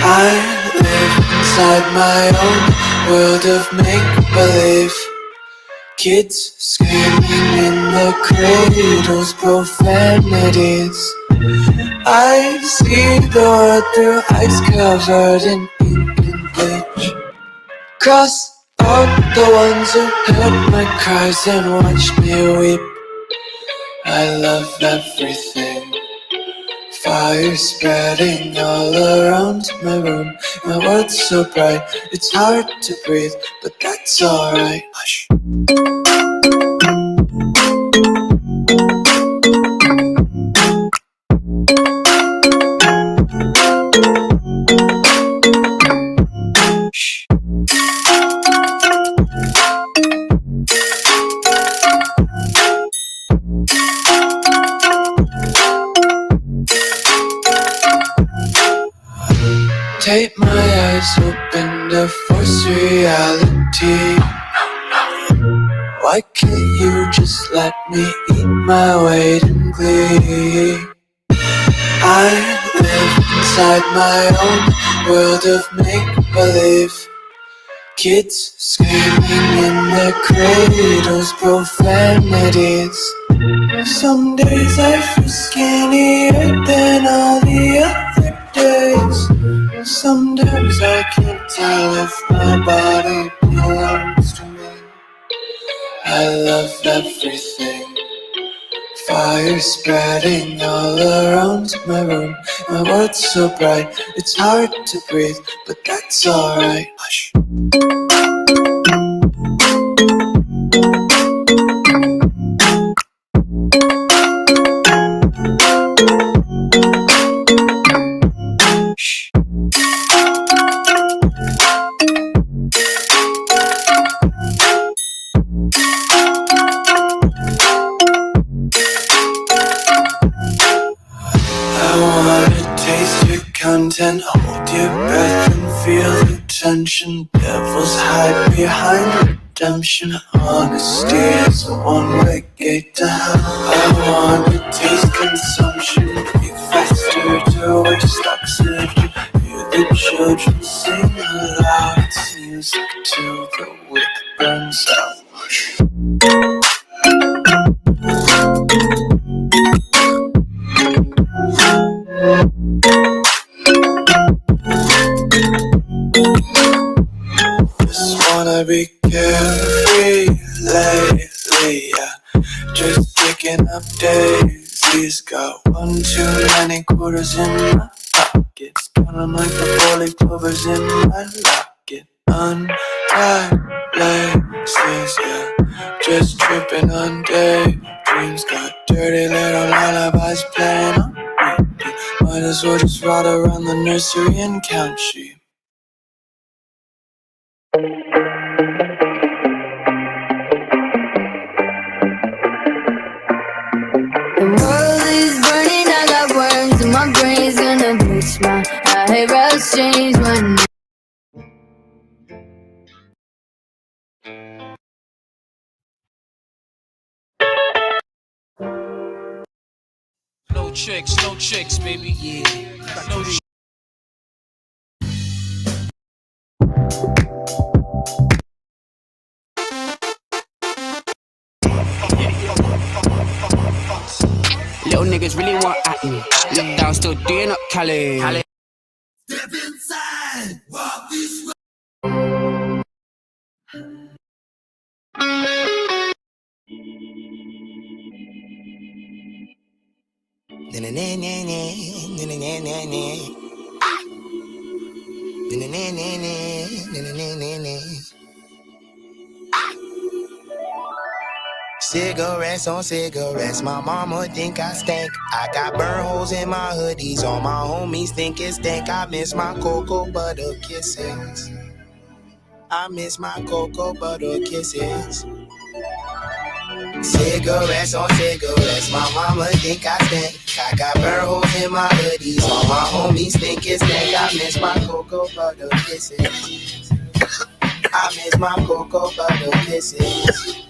I live inside my own world of make-believe. Kids screaming in the cradles, profanities. I see the world through ice covered in ink and bleach. Cross out the ones who heard my cries and watched me weep. I love everything. Fire spreading all around my room. My world's so bright, it's hard to breathe, but that's alright. Hush. Take my eyes open to force reality. Why can't you just let me eat my weight in glee? I live inside my own world of make-believe. Kids screaming in their cradles, profanities. Some days I feel skinnier than all the other days. Some days I can't tell if my body belongs to me. I love everything. Fire spreading all around my room. My world's so bright, it's hard to breathe, but that's alright. Hush. Content, hold your breath and feel the tension. Devils hide behind redemption. Honesty is a one-way gate to hell. I wanna taste consumption, be faster to waste oxygen. Hear the children sing aloud. It's music till the wick burns out. Wanna be carefree lately, yeah. Just picking up daisies. Got one too many quarters in my pockets. Counting like the 4-leaf clovers in my locket. Untied laces, yeah. Just tripping on daydreams. Got dirty little lullabies playing on repeat. Might as well just ride around the nursery and count sheep. The world is burning, I got worms in my brain's gonna bleach my eyebrows change one day. No tricks, baby. Yeah. No Little niggas really want at me. Look down, still doing up Cali. Step inside, walk this way. Cigarettes on cigarettes, my mama think I stink. I got burn holes in my hoodies, all my homies think it stink. I miss my cocoa butter kisses. I miss my cocoa butter kisses. Cigarettes on cigarettes, my mama think I stink. I got burn holes in my hoodies, all my homies think it stink. I miss my cocoa butter kisses. I miss my cocoa butter kisses.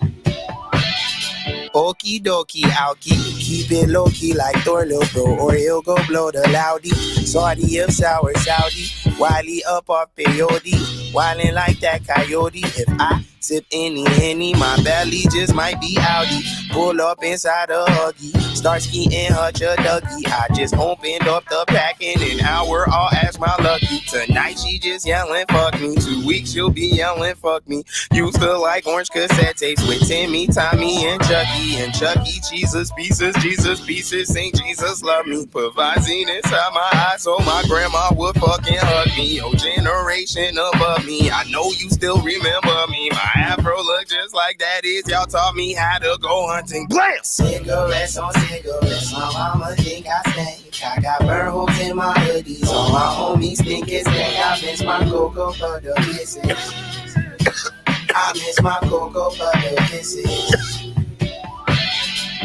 Okie dokie, I'll keep Keep it low key like Thor, little bro, or he'll go blow the loudy. Saudi of sour Saudi, Wiley up off peyote, wildin' like that coyote. If I sip any, my belly just might be outy. Pull up inside a Huggy, start skiing Hutch a Dougie. I just opened up the pack in an hour, I'll ask my lucky. Tonight she just yelling fuck me, 2 weeks she'll be yelling fuck me. Used to like orange cassette tapes with Timmy, Tommy, and Chucky, Jesus pieces, Saint Jesus love me. Put Visine inside my eyes so my grandma would fucking hug me. Your generation above me, I know you still remember me. My afro look just like that is, y'all taught me how to go hunting. Blam! Cigarettes on cigarettes, my mama think I stink. I got burn holes in my hoodies, all my homies think it's stink. I miss my cocoa butter kisses. I miss my cocoa butter kisses.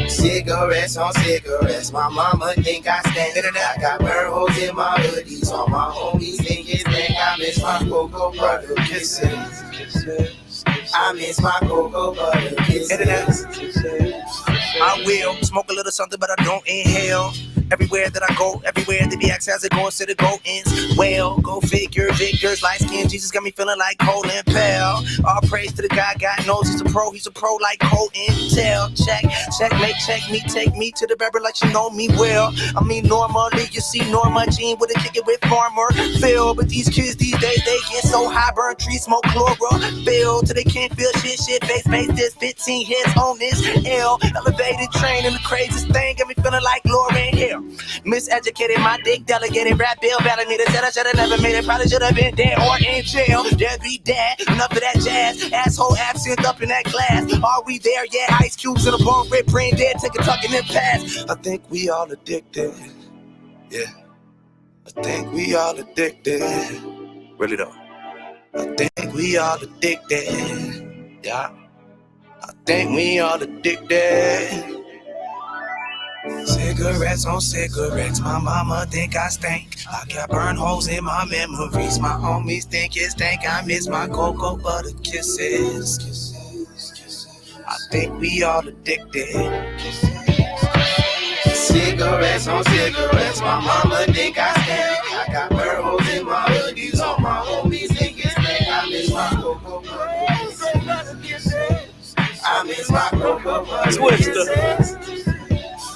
Cigarettes on cigarettes, my mama think I stank. I got burn holes in my hoodies, all my homies think it's stank. I miss my cocoa butter kisses. I miss my cocoa butter kisses. I will smoke a little something, but I don't inhale. Everywhere that I go, everywhere that the axe has it going, said it go ends. Well, go figure, Victor's light skin, Jesus got me feeling like Colin Powell. All praise to the guy, God knows he's a pro like Cole Intel. Checkmate, check me, take me to the barber like you know me well. I mean, normally you see Norma Jean with a kick it with Farmer Phil, but these kids these days, they get so high, burn trees, smoke chlorophyll, till they can't feel shit, face, this 15 hits on this L. Elevated train and the craziest thing, got me feeling like Lauryn Hill. Miseducated, my dick delegated, rap bill, battle me. They said I should've never made it, probably should've been dead or in jail. Dead be dead, enough of that jazz. Asshole absinthe up in that glass. Are we there? Yeah, ice cubes in a bone, rip, brain dead, take a tuck and then pass. I think we all addicted. Yeah, I think we all addicted. Really though. I think we all addicted. Yeah, I think we all addicted. Cigarettes on cigarettes, my mama think I stink. I got burn holes in my memories, my homies think it stank. I miss my cocoa butter kisses. I think we all addicted. Cigarettes on cigarettes, my mama think I stink. I got burn holes in my hoodies, all my homies think it stank. I miss my cocoa butter kisses. I miss my cocoa butter kisses.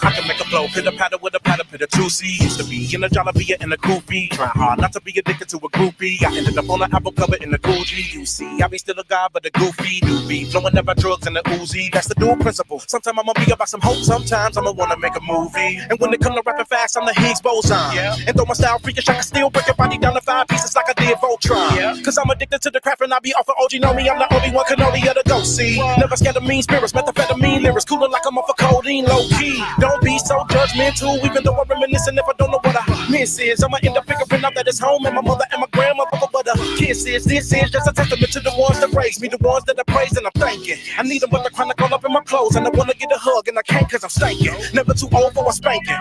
I can make a flow, pitter patter with a patter, pitter juicy. Used to be in a jalapeno and a goofy. Trying hard not to be addicted to a groupie. I ended up on an album cover in the Gucci. You see, I be still a guy, but a goofy doobie. Flowing about drugs and the Uzi. That's the dual principle. Sometimes I'ma be about some hope, sometimes I'ma wanna make a movie. And when it come to rapping fast, I'm the Higgs boson. Yeah. And though my style freakish, I can still break your body down to 5 pieces like I did Voltron. Yeah. Cause I'm addicted to the craft and I be off of OG. Know me, I'm the only one cannoli of the go see. Never scared of mean spirits, methamphetamine lyrics. Cooler like I'm off of codeine, low key. Don't be so judgmental, even though I'm reminiscing if I don't know what I miss is. I'ma end up figuring out that it's home and my mother and my grandmother, but the kisses. This is just a testament to the ones that raised me, the ones that I praise and I'm thanking. I need them with the chronic all up in my clothes and I wanna get a hug and I can't cause I'm stinking. Never too old for a spanking.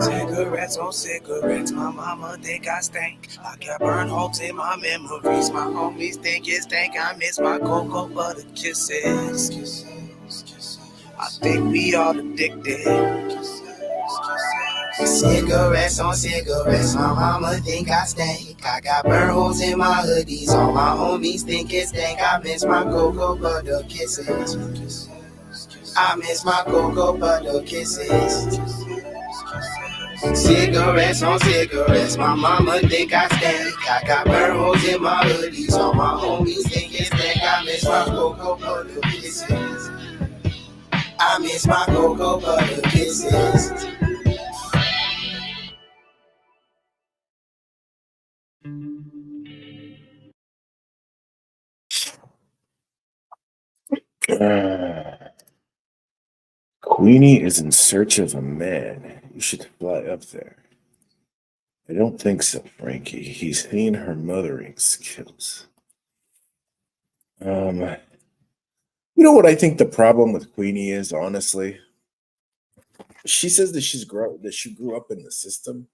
Cigarettes on cigarettes, my mama think I stink. I got burn holes in my memories, my homies think it stank. I miss my cocoa butter kisses. I think we all addicted. Cigarettes on cigarettes, my mama think I stink. I got burn holes in my hoodies, all my homies think it stank. I miss my cocoa butter kisses. I miss my cocoa butter kisses. Cigarettes on cigarettes, my mama think I stink. I got burn holes in my hoodies, all my homies think it stank. I miss my cocoa butter kisses. I miss my cocoa butter kisses. Queenie is in search of a man. You should fly up there. I don't think so, Frankie. He's seen her mothering skills. You know what I think the problem with Queenie is, honestly? She says that she grew up in the system.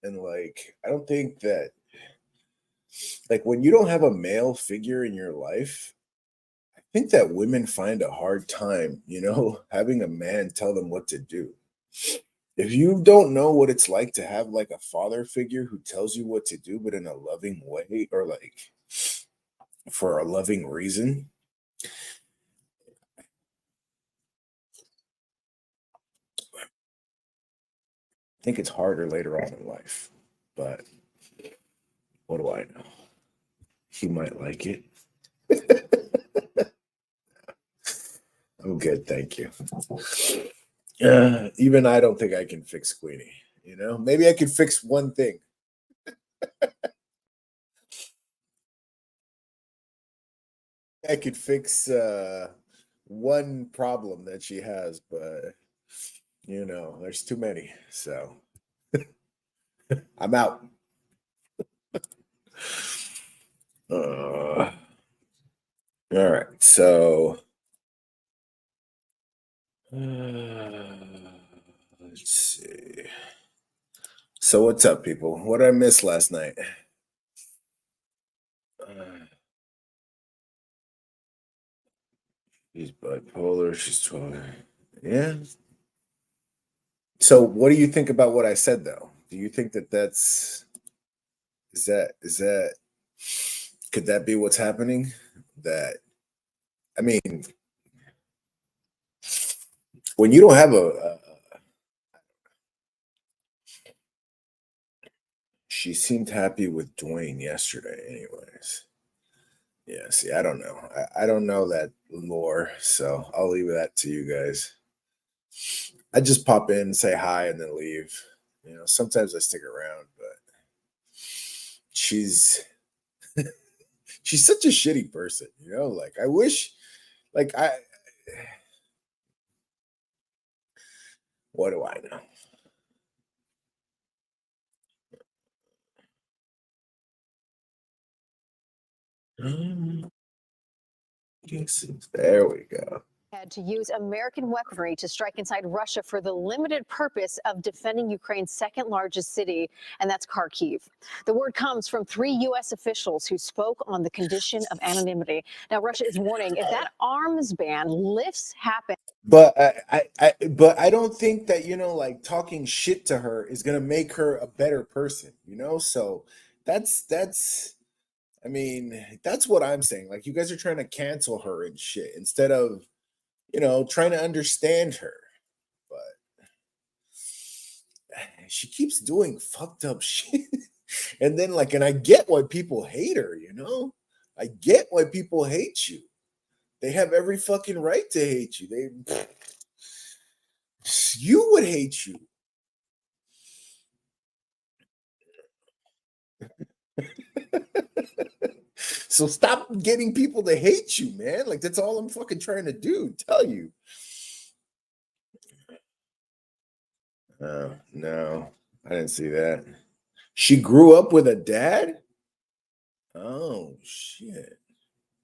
And like, I don't think that, like, when you don't have a male figure in your life, I think that women find a hard time, having a man tell them what to do. if you don't know what it's like to have like a father figure who tells you what to do, but in a loving way or like for a loving reason, I think it's harder later on in life. But what do I know? He might like it. I'm good, thank you. Even I don't think I can fix Queenie. You know, maybe I could fix one thing. I could fix one problem that she has, but you know, there's too many. So I'm out. All right, so let's see. So what's up, people? What did I miss last night? She's bipolar. She's 12. Yeah. So what do you think about what I said, though? Do you think that is that could that be what's happening? That I mean, when you don't have she seemed happy with Dwayne yesterday, anyways. Yeah, see, I don't know. I don't know that lore, so I'll leave that to you guys. I just pop in, say hi, and then leave. You know, sometimes I stick around, but she's she's such a shitty person, you know? Like I wish like I what do I know? There we go. Had to use American weaponry to strike inside Russia for the limited purpose of defending Ukraine's second largest city, and that's Kharkiv. The word comes from 3 U.S. officials who spoke on the condition of anonymity. Now, Russia is warning if that arms ban lifts happen. But I don't think that, you know, like talking shit to her is gonna make her a better person, you know? So that's I mean, that's what I'm saying. Like you guys are trying to cancel her and shit instead of, you know, trying to understand her. But she keeps doing fucked up shit. And then like, and I get why people hate her, you know? I get why people hate you. They have every fucking right to hate you. You would hate you. So stop getting people to hate you, man. Like that's all I'm fucking trying to do. Tell you. Oh, no, I didn't see that. She grew up with a dad? Oh shit.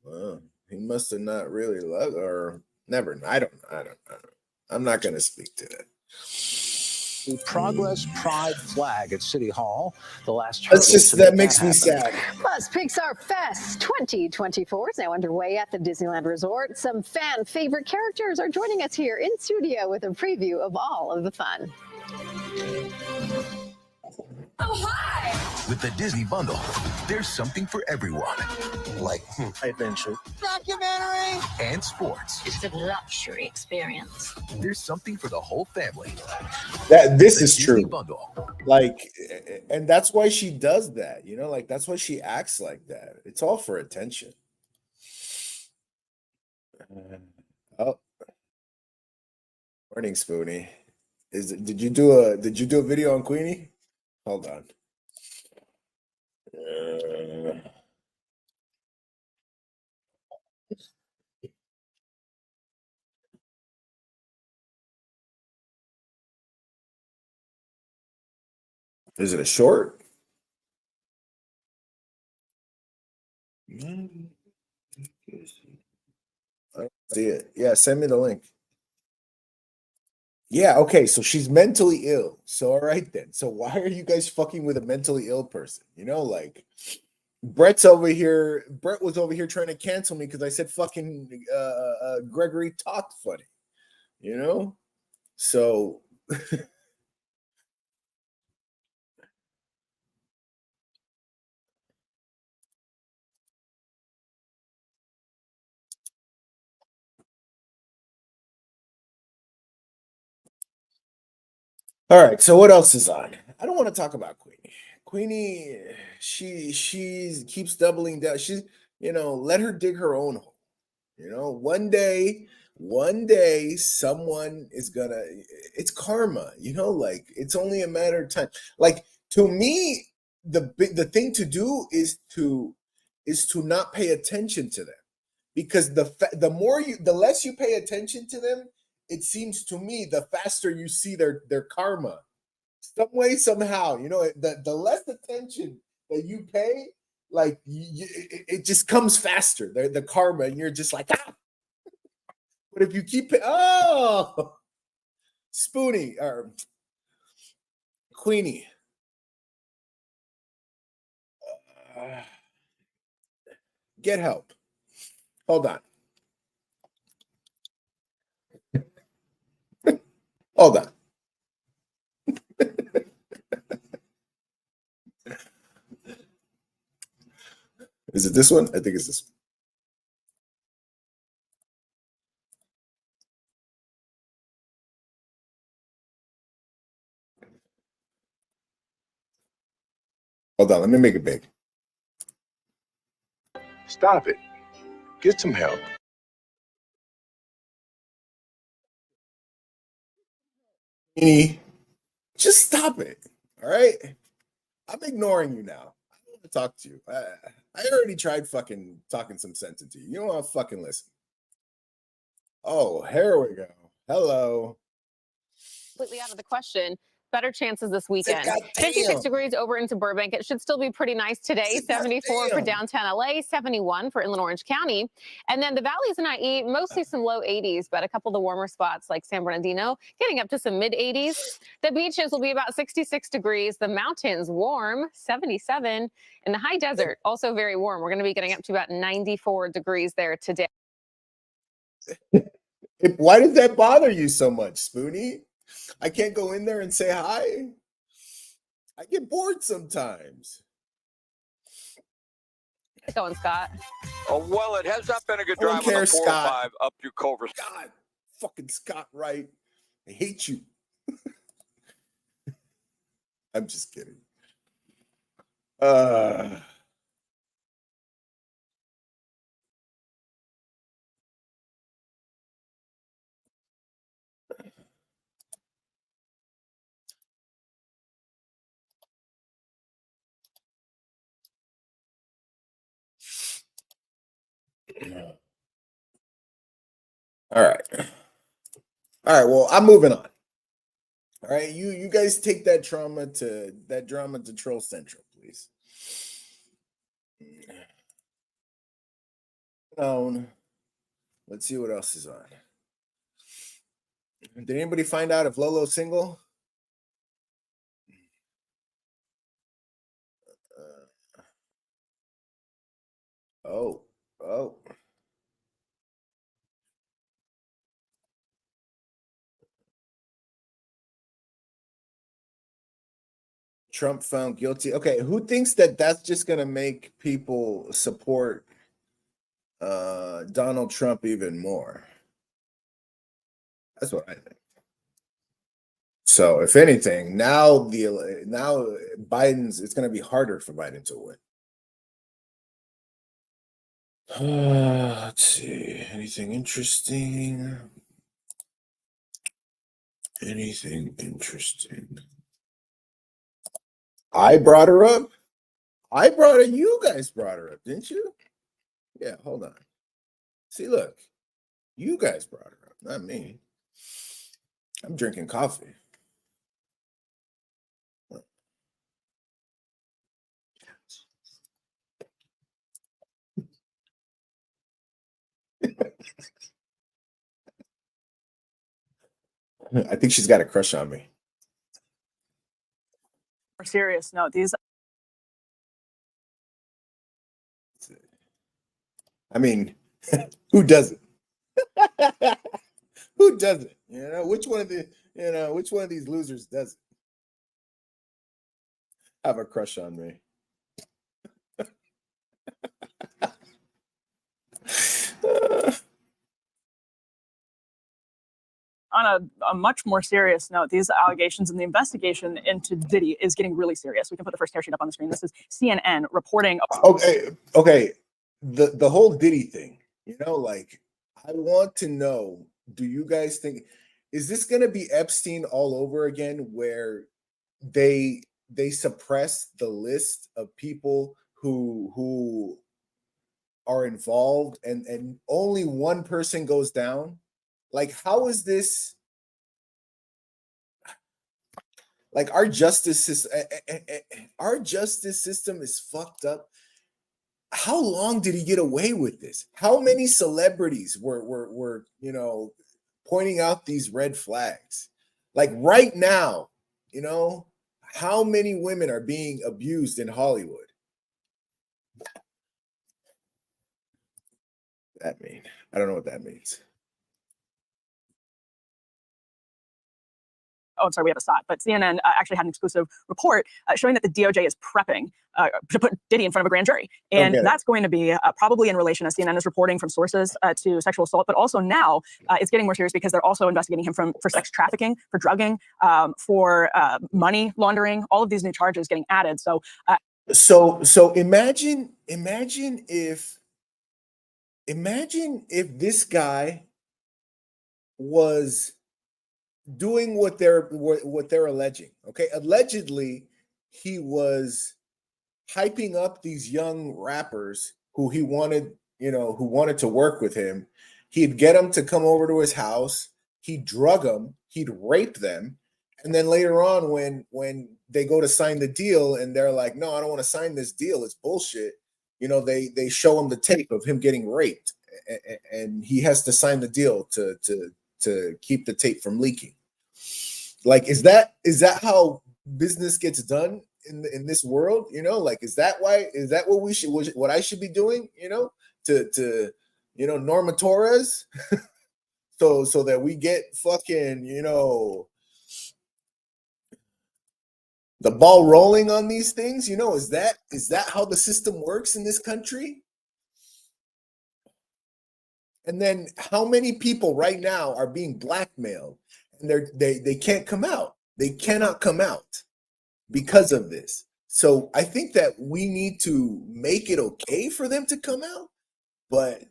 Well, he must have not really loved or never. I don't. I'm not gonna speak to that. The Progress Pride flag at City Hall. The last That's just that makes me sad. Plus, Pixar Fest 2024 is now underway at the Disneyland Resort. Some fan favorite characters are joining us here in studio with a preview of all of the fun. Oh, hi! With the Disney Bundle, there's something for everyone. Like adventure, documentary, and sports. It's a luxury experience. There's something for the whole family. This is Disney true. Bundle. Like, and that's why she does that, you know, like that's why she acts like that. It's all for attention. Oh, morning, Spoonie. Did you do a video on Queenie? Hold on. Is it a short? I don't see it. Yeah, send me the link. Yeah, okay, so she's mentally ill. So all right then. So why are you guys fucking with a mentally ill person? You know, like Brett was over here trying to cancel me because I said fucking Gregory talked funny. You know? So All right, so what else is on? I don't want to talk about Queenie. Queenie, she keeps doubling down. She's, let her dig her own hole. One day someone is gonna, it's karma, like it's only a matter of time. Like, to me, the thing to do is to not pay attention to them, because the less you pay attention to them, it seems to me the faster you see their karma. Some way, somehow, the less attention that you pay, like it just comes faster, the karma, and you're just like, ah. But if you keep it, Spoonie or Queenie, get help. Hold on. Hold on. Is it this one? I think it's this one. Hold on, let me make it big. Stop it. Get some help. Queenie, just stop it. All right? I'm ignoring you now. I don't want to talk to you. I already tried fucking talking some sense into you. You don't want to fucking listen. Oh, here we go. Hello. Completely out of the question. Better chances this weekend. God 56 damn. degrees over into Burbank. It should still be pretty nice today. 74 for downtown LA, 71 for Inland Orange County. And then the valleys and IE, mostly some low 80s, but a couple of the warmer spots like San Bernardino getting up to some mid 80s. The beaches will be about 66 degrees. The mountains warm, 77. And the high desert also very warm. We're going to be getting up to about 94 degrees there today. Why does that bother you so much, Spoonie? I can't go in there and say hi. I get bored sometimes. Going, Scott. Oh, well, it has not been a good I don't drive on care, the 405 Scott. up through Culver. God, fucking Scott Wright. I hate you. I'm just kidding. All right. All right. Well, I'm moving on. All right. You guys take that drama to Troll Central, please. Let's see what else is on. Did anybody find out if Lolo's single? Oh. Trump found guilty. Okay, who thinks that that's just going to make people support Donald Trump even more? That's what I think. So, if anything, now Biden's, it's going to be harder for Biden to win. Let's see. Anything interesting? I brought her up. You guys brought her up, didn't you? Yeah, hold on. See, look. You guys brought her up, not me. I'm drinking coffee. I think she's got a crush on me. More serious note, these. I mean, who doesn't? Who doesn't? Which one of the You know, which one of these losers doesn't have a crush on me? On a much more serious note, these allegations and the investigation into Diddy is getting really serious. We can put the first tear sheet up on the screen. This is CNN reporting. Okay. The whole Diddy thing, you know, like, I want to know, do you guys think, is this going to be Epstein all over again, where they suppress the list of people who are involved, and only one person goes down? Like, how is this? Like, our justice system is fucked up. How long did he get away with this? How many celebrities were you know, pointing out these red flags? Like, right now, you know, how many women are being abused in Hollywood? That mean? I don't know what that means. Oh, I'm sorry, we have a SOT, but CNN actually had an exclusive report showing that the DOJ is prepping to put Diddy in front of a grand jury. And that's going to be probably in relation, as CNN is reporting, from sources to sexual assault, but also now it's getting more serious because they're also investigating him for sex trafficking, for drugging, for money laundering. All of these new charges getting added. So imagine if this guy was doing what they're alleging. Okay, allegedly he was hyping up these young rappers who he wanted, you know, who wanted to work with him. He'd get them to come over to his house. He'd drug them. He'd rape them. And then later on, when they go to sign the deal and they're like, no, I don't want to sign this deal, it's bullshit. You know, they show him the tape of him getting raped, and he has to sign the deal to keep the tape from leaking. Like, is that how business gets done in this world? You know, like, is that what I should be doing? You know, to you know, Norma Torres, so that we get fucking, you know, the ball rolling on these things. You know, is that how the system works in this country? And then how many people right now are being blackmailed and they can't come out? They cannot come out because of this. So I think that we need to make it okay for them to come out, but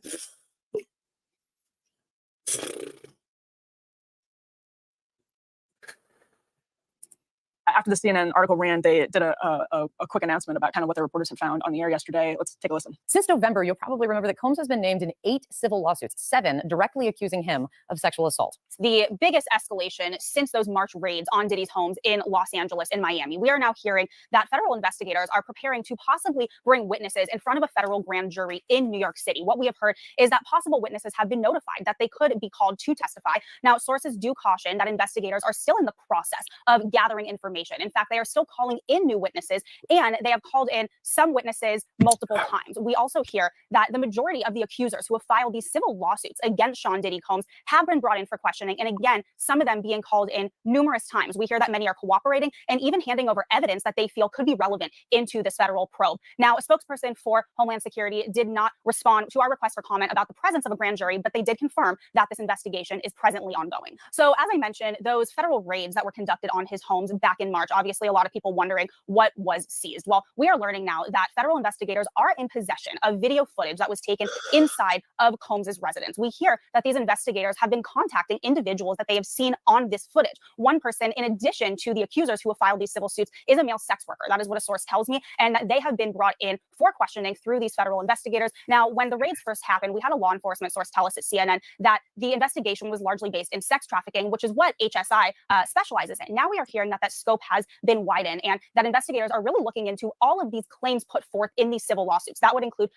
after the CNN article ran, they did a quick announcement about kind of what the reporters had found on the air yesterday. Let's take a listen. Since November, you'll probably remember that Combs has been named in 8 civil lawsuits, 7 directly accusing him of sexual assault. The biggest escalation since those March raids on Diddy's homes in Los Angeles and Miami. We are now hearing that federal investigators are preparing to possibly bring witnesses in front of a federal grand jury in New York City. What we have heard is that possible witnesses have been notified that they could be called to testify. Now, sources do caution that investigators are still in the process of gathering information. In fact, they are still calling in new witnesses, and they have called in some witnesses multiple times. We also hear that the majority of the accusers who have filed these civil lawsuits against Sean Diddy Combs have been brought in for questioning, and again, some of them being called in numerous times. We hear that many are cooperating and even handing over evidence that they feel could be relevant into this federal probe. Now, a spokesperson for Homeland Security did not respond to our request for comment about the presence of a grand jury, but they did confirm that this investigation is presently ongoing. So, as I mentioned, those federal raids that were conducted on his homes back in March, obviously a lot of people wondering what was seized. Well, we are learning now that federal investigators are in possession of video footage that was taken inside of Combs's residence. We hear that these investigators have been contacting individuals that they have seen on this footage. One person, in addition to the accusers who have filed these civil suits, is a male sex worker. That is what a source tells me, and that they have been brought in for questioning through these federal investigators. Now, when the raids first happened, we had a law enforcement source tell us at CNN that the investigation was largely based in sex trafficking, which is what HSI specializes in. Now we are hearing that that scope has been widened, and that investigators are really looking into all of these claims put forth in these civil lawsuits. That would include.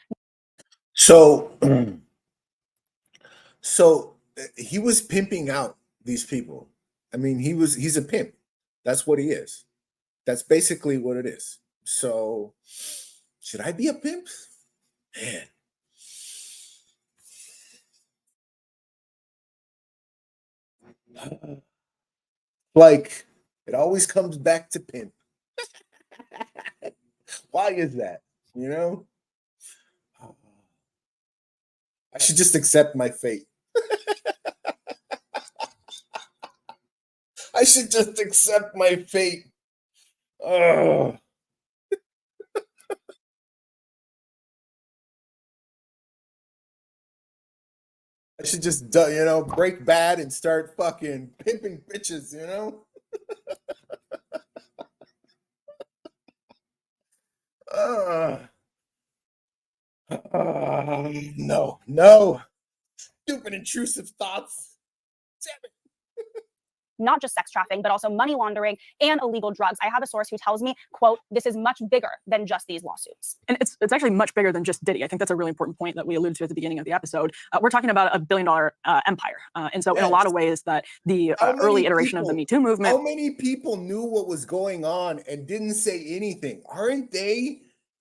So he was pimping out these people. I mean, he's a pimp. That's what he is. That's basically what it is. So should I be a pimp? Man. Like, it always comes back to pimp. Why is that? You know? I should just accept my fate. I should just accept my fate. Ugh. I should just, break bad and start fucking pimping bitches, you know? No. Stupid intrusive thoughts. Damn it. Not just sex trafficking, but also money laundering and illegal drugs. I have a source who tells me, quote, this is much bigger than just these lawsuits. And it's actually much bigger than just Diddy. I think that's a really important point that we alluded to at the beginning of the episode. We're talking about a $1 billion empire. And so in a lot of ways that the early iteration of the Me Too movement. How many people knew what was going on and didn't say anything? Aren't they,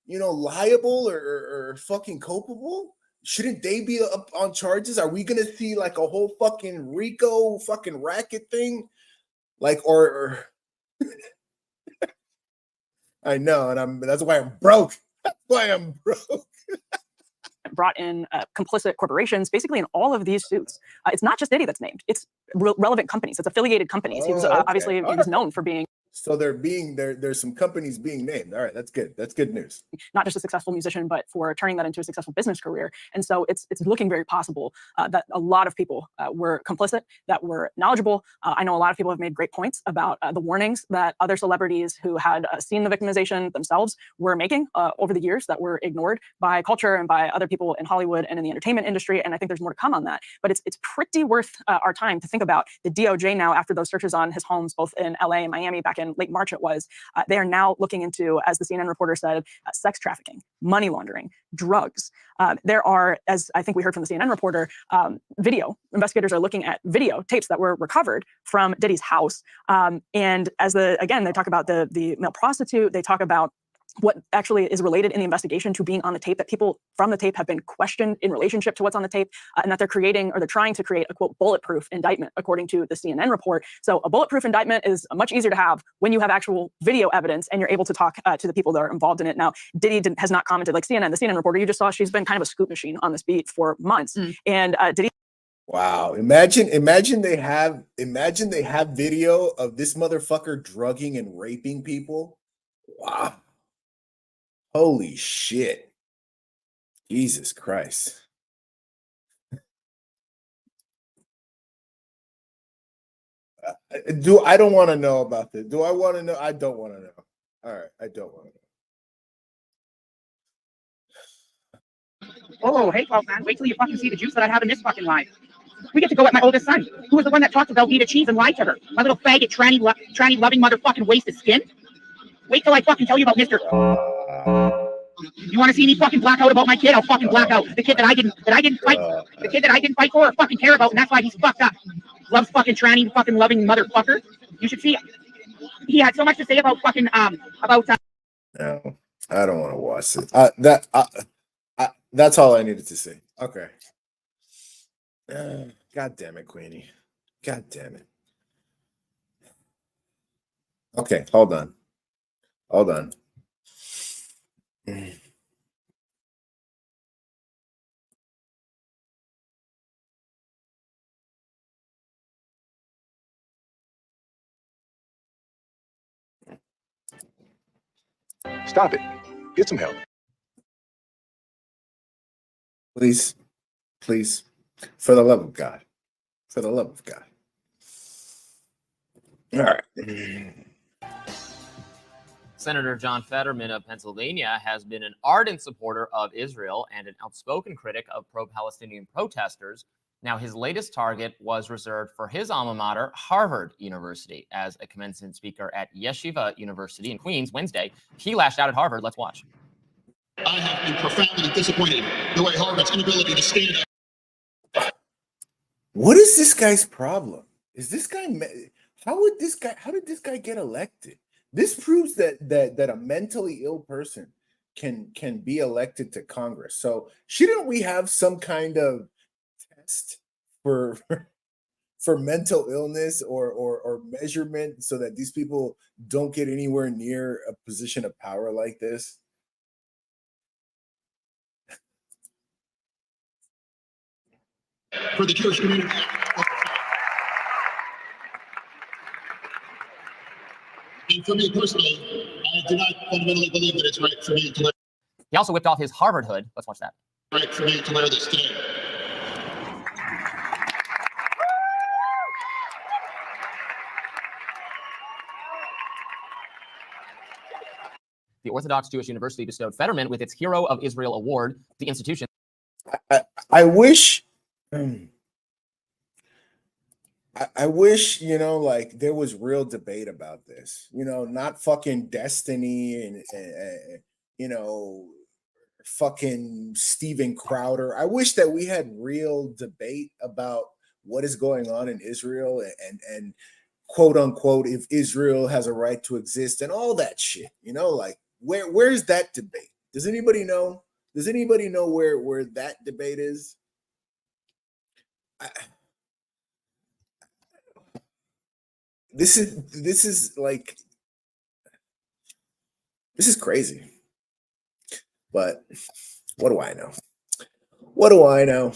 liable or fucking culpable? Shouldn't they be up on charges? Are we gonna see like a whole fucking RICO fucking racket thing? Like, or I know, and that's why I'm broke. That's why I'm broke. Brought in complicit corporations, basically in all of these suits. It's not just Diddy that's named; it's relevant companies. It's affiliated companies. He was obviously he was known for being. So there's some companies being named. All right, that's good. That's good news. Not just a successful musician, but for turning that into a successful business career. And so it's looking very possible that a lot of people were complicit, that were knowledgeable. I know a lot of people have made great points about the warnings that other celebrities who had seen the victimization themselves were making over the years that were ignored by culture and by other people in Hollywood and in the entertainment industry. And I think there's more to come on that. But it's pretty worth our time to think about the DOJ now, after those searches on his homes, both in LA and Miami back in late March it was, they are now looking into, as the CNN reporter said, sex trafficking, money laundering, drugs. There are, as I think we heard from the CNN reporter, investigators are looking at video tapes that were recovered from Diddy's house. And as they talk about the male prostitute, they talk about what actually is related in the investigation to being on the tape, that people from the tape have been questioned in relationship to what's on the tape, and that they're trying to create a, quote, bulletproof indictment, according to the CNN report. So a bulletproof indictment is much easier to have when you have actual video evidence and you're able to talk to the people that are involved in it. Now, Diddy has not commented like CNN. The CNN reporter you just saw, she's been kind of a scoop machine on this beat for months. And Diddy. Wow. Imagine they have video of this motherfucker drugging and raping people. Wow. Holy shit. Jesus Christ. I don't want to know about this. Do I want to know? I don't want to know. All right. I don't want to know. Oh, hey, 12 man, wait till you fucking see the juice that I have in this fucking life. We get to go at my oldest son, who was the one that talked to Velveeta cheese and lied to her. My little faggot, tranny loving motherfucking wasted skin. Wait till I fucking tell you about Mr. You want to see me fucking black out about my kid? I'll fucking black out. The kid that I didn't fight, the kid that I didn't fight for or fucking care about, and that's why he's fucked up. Loves fucking tranny, fucking loving motherfucker. You should see. He had so much to say about fucking No, I don't want to watch it. That's all I needed to say. Okay. God damn it, Queenie. God damn it. Okay, hold on. Stop it. Get some help. Please. For the love of God. For the love of God. All right. Senator John Fetterman of Pennsylvania has been an ardent supporter of Israel and an outspoken critic of pro-Palestinian protesters. Now, his latest target was reserved for his alma mater, Harvard University. As a commencement speaker at Yeshiva University in Queens Wednesday, he lashed out at Harvard. Let's watch. I have been profoundly disappointed the way Harvard's inability to stand up. What is this guy's problem? Is this guy? How did this guy get elected? This proves that a mentally ill person can be elected to Congress. So shouldn't we have some kind of test for for mental illness or measurement so that these people don't get anywhere near a position of power like this? For the Jewish community. And for me personally, I do not fundamentally believe that it's right for me to wear. He also whipped off his Harvard hood. Let's watch that. Right for me to wear this today. The Orthodox Jewish University bestowed Fetterman with its Hero of Israel Award. The institution. I wish. I wish, like there was real debate about this, not fucking Destiny and fucking Steven Crowder. I wish that we had real debate about what is going on in Israel and quote unquote, if Israel has a right to exist and all that shit, like where's that debate? Does anybody know? Does anybody know where that debate is? This is crazy. But what do I know? What do I know?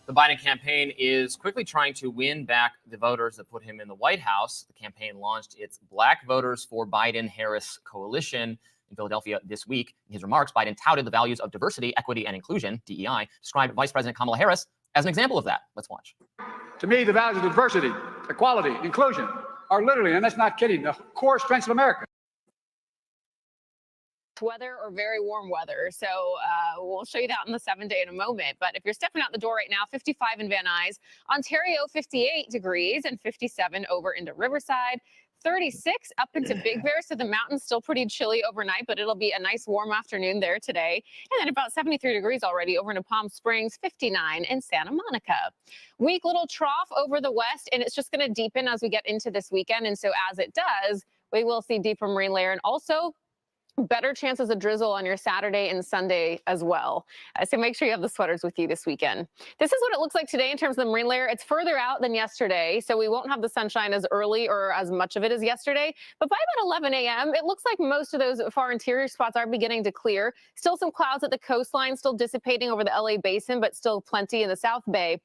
The Biden campaign is quickly trying to win back the voters that put him in the White House. The campaign launched its Black Voters for Biden-Harris coalition in Philadelphia this week. In his remarks, Biden touted the values of diversity, equity, and inclusion, DEI, described Vice President Kamala Harris as an example of that. Let's watch. To me, the values of diversity, equality, inclusion are literally, and that's not kidding, the core strengths of America. Weather or very warm weather. So we'll show you that on the 7-day in a moment. But if you're stepping out the door right now, 55 in Van Nuys, Ontario 58 degrees and 57 over into Riverside. 36 up into Big Bear, so the mountain's still pretty chilly overnight, but it'll be a nice warm afternoon there today. And then about 73 degrees already over into Palm Springs, 59 in Santa Monica. Weak little trough over the west, and it's just going to deepen as we get into this weekend. And so as it does, we will see deeper marine layer and also better chances of drizzle on your Saturday and Sunday as well. So make sure you have the sweaters with you this weekend. This is what it looks like today in terms of the marine layer. It's further out than yesterday, so we won't have the sunshine as early or as much of it as yesterday. But by about 11 a.m., it looks like most of those far interior spots are beginning to clear. Still some clouds at the coastline, still dissipating over the LA basin, but still plenty in the South Bay.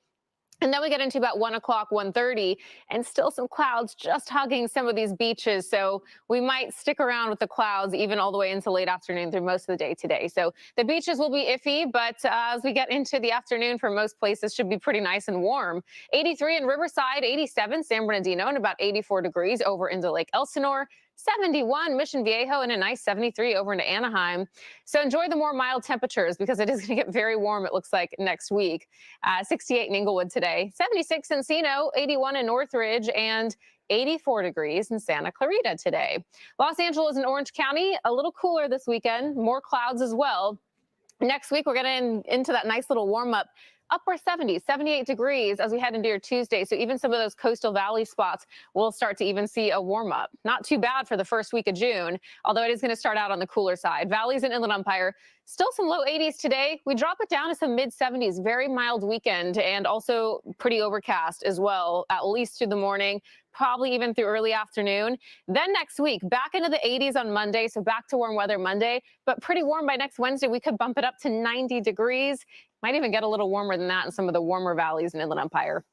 And then we get into about 1 o'clock, 1:30, and still some clouds just hugging some of these beaches. So we might stick around with the clouds even all the way into late afternoon through most of the day today. So the beaches will be iffy, but as we get into the afternoon for most places, should be pretty nice and warm. 83 in Riverside, 87 San Bernardino, and about 84 degrees over into Lake Elsinore. 71 Mission Viejo, and a nice 73 over into Anaheim. So enjoy the more mild temperatures because it is going to get very warm, it looks like, next week. 68 in Inglewood today, 76 in Encino, 81 in Northridge, and 84 degrees in Santa Clarita today. Los Angeles and Orange County, a little cooler this weekend, more clouds as well. Next week, we're getting into that nice little warm-up. Upper 70s, 78 degrees as we head into your Tuesday. So even some of those coastal valley spots will start to even see a warm up. Not too bad for the first week of June, although it is going to start out on the cooler side. Valleys and Inland Empire, still some low 80s today. We drop it down to some mid 70s, very mild weekend, and also pretty overcast as well, at least through the morning, probably even through early afternoon. Then next week, back into the 80s on Monday, so back to warm weather Monday, but pretty warm by next Wednesday. We could bump it up to 90 degrees. Might even get a little warmer than that in some of the warmer valleys in Inland Empire.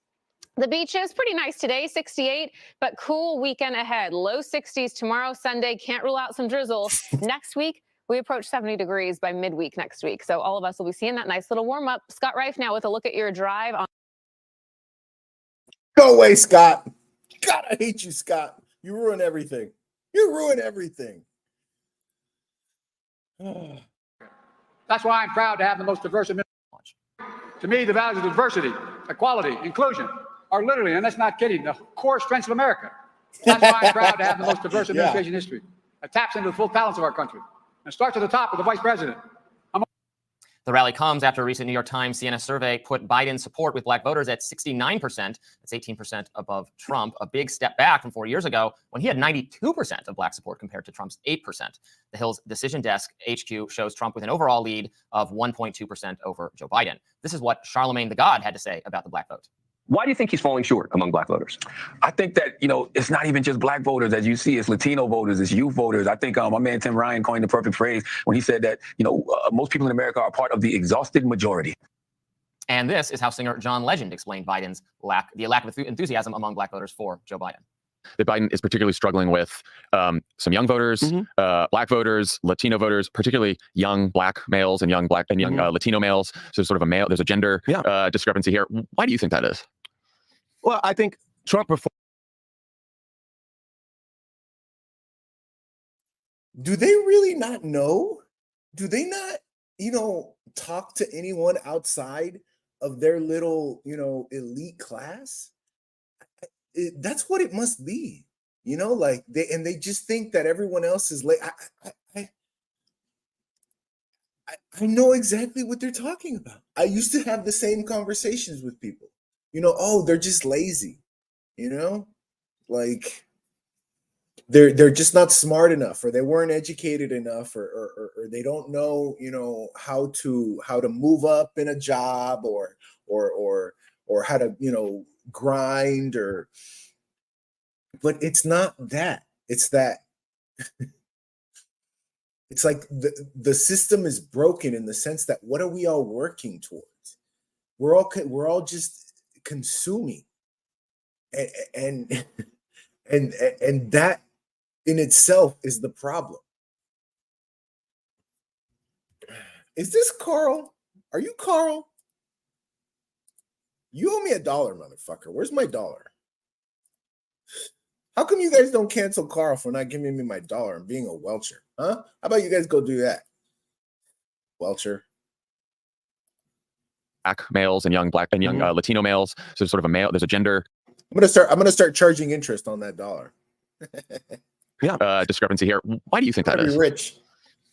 The beaches, pretty nice today, 68, but cool weekend ahead. Low 60s tomorrow, Sunday. Can't rule out some drizzle. Next week, we approach 70 degrees by midweek next week. So all of us will be seeing that nice little warm up. Scott Reif now with a look at your drive on. Go away, Scott. God, I hate you, Scott. You ruin everything. You ruin everything. That's why I'm proud to have the most diverse administration. To me, the values of diversity, equality, inclusion are literally, and that's not kidding, the core strengths of America. That's why I'm proud to have the most diverse administration in history. It taps into the full talents of our country. And it starts at the top with the vice president. The rally comes after a recent New York Times CNN survey put Biden's support with black voters at 69%. That's 18% above Trump, a big step back from 4 years ago when he had 92% of black support compared to Trump's 8%. The Hill's Decision Desk HQ shows Trump with an overall lead of 1.2% over Joe Biden. This is what Charlemagne the God had to say about the black vote. Why do you think he's falling short among black voters? I think that, it's not even just black voters. As you see, it's Latino voters, it's youth voters. I think my man Tim Ryan coined the perfect phrase when he said that, most people in America are part of the exhausted majority. And this is how singer John Legend explained Biden's lack of enthusiasm among black voters for Joe Biden. That Biden is particularly struggling with some young voters, black voters, Latino voters, particularly young black males and young Latino males. So there's sort of there's a gender discrepancy here. Why do you think that is? Well, I think Trump Do they really not know? Do they not, talk to anyone outside of their little, elite class? That's what it must be, like they just think that everyone else is late. I know exactly what they're talking about. I used to have the same conversations with people, oh, they're just lazy, like they're just not smart enough, or they weren't educated enough, or they don't know, how to move up in a job or how to, grind but it's not that. It's that it's like the system is broken in the sense that what are we all working towards? We're all just consuming, and that in itself is the problem. Is this Carl? Are you Carl? You owe me $1, motherfucker. Where's my $1? How come you guys don't cancel Carl for not giving me my $1 and being a welcher? Huh? How about you guys go do that? Welcher. Black males and young Latino males. So there's sort of there's a gender. I'm gonna start charging interest on that $1. Discrepancy here. Why do you think that is? Rich.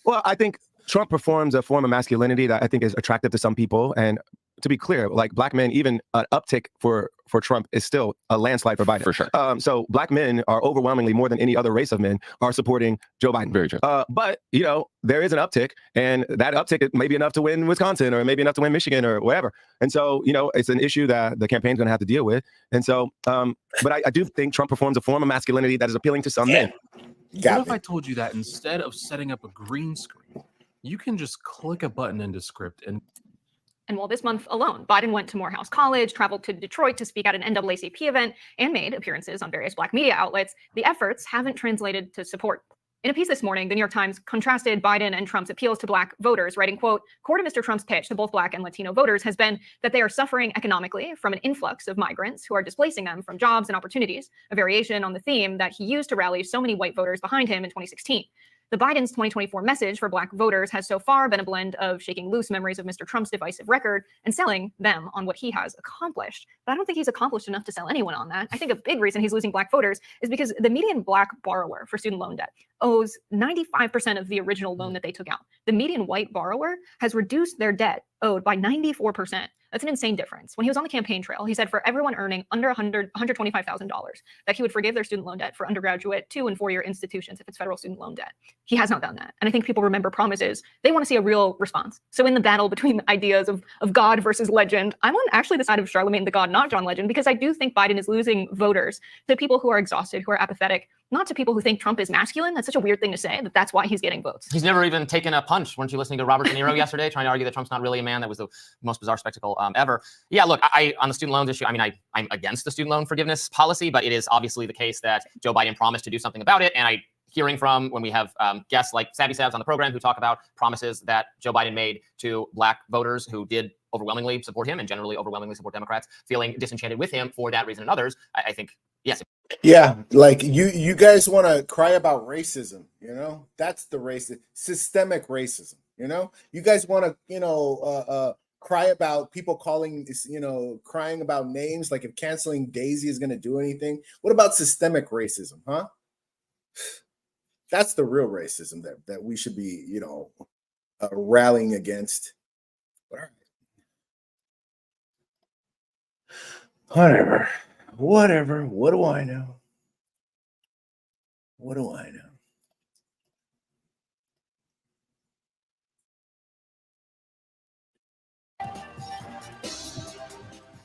Well, I think Trump performs a form of masculinity that I think is attractive to some people. And to be clear, like black men, even an uptick for Trump is still a landslide for Biden. For sure. So black men are overwhelmingly, more than any other race of men, are supporting Joe Biden. Very true. But, there is an uptick, and that uptick may be enough to win Wisconsin, or maybe enough to win Michigan, or whatever. And so, it's an issue that the campaign's going to have to deal with. And so, but I do think Trump performs a form of masculinity that is appealing to some men. What if I told you that instead of setting up a green screen, you can just click a button into script And while this month alone, Biden went to Morehouse College, traveled to Detroit to speak at an NAACP event, and made appearances on various black media outlets, the efforts haven't translated to support. In a piece this morning, the New York Times contrasted Biden and Trump's appeals to black voters, writing, quote, "Core to Mr. Trump's pitch to both black and Latino voters has been that they are suffering economically from an influx of migrants who are displacing them from jobs and opportunities, a variation on the theme that he used to rally so many white voters behind him in 2016. The Biden's 2024 message for black voters has so far been a blend of shaking loose memories of Mr. Trump's divisive record and selling them on what he has accomplished. But I don't think he's accomplished enough to sell anyone on that. I think a big reason he's losing black voters is because the median black borrower for student loan debt owes 95% of the original loan that they took out. The median white borrower has reduced their debt owed by 94%. That's an insane difference. When he was on the campaign trail, he said for everyone earning under $125,000 that he would forgive their student loan debt for undergraduate 2- and 4-year institutions if it's federal student loan debt. He has not done that. And I think people remember promises. They want to see a real response. So in the battle between ideas of God versus legend, I'm on actually the side of Charlemagne the God, not John Legend, because I do think Biden is losing voters to people who are exhausted, who are apathetic, not to people who think Trump is masculine. That's such a weird thing to say, that that's why he's getting votes. He's never even taken a punch. Weren't you listening to Robert De Niro yesterday, trying to argue that Trump's not really a man? That was the most bizarre spectacle ever. Yeah, look, on the student loans issue, I'm against the student loan forgiveness policy, but it is obviously the case that Joe Biden promised to do something about it. And hearing from when we have guests like Savvy Savs on the program who talk about promises that Joe Biden made to black voters who did overwhelmingly support him and generally overwhelmingly support Democrats, feeling disenchanted with him for that reason and others, I think, yes. Yeah, like you guys want to cry about racism, that's the systemic racism, you guys want to, cry about people crying about names, like if canceling Daisy is going to do anything. What about systemic racism, huh? That's the real racism that we should be, rallying against. But all right. Whatever. What do I know? What do I know?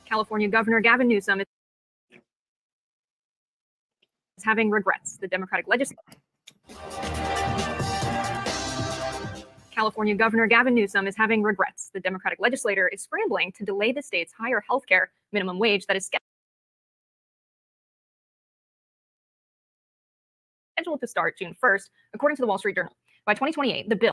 California Governor Gavin Newsom is having regrets. The Democratic legislature. California Governor Gavin Newsom is having regrets. The Democratic legislature is scrambling to delay the state's higher health care minimum wage that is scheduled to start June 1st, according to the Wall Street Journal. By 2028, the bill,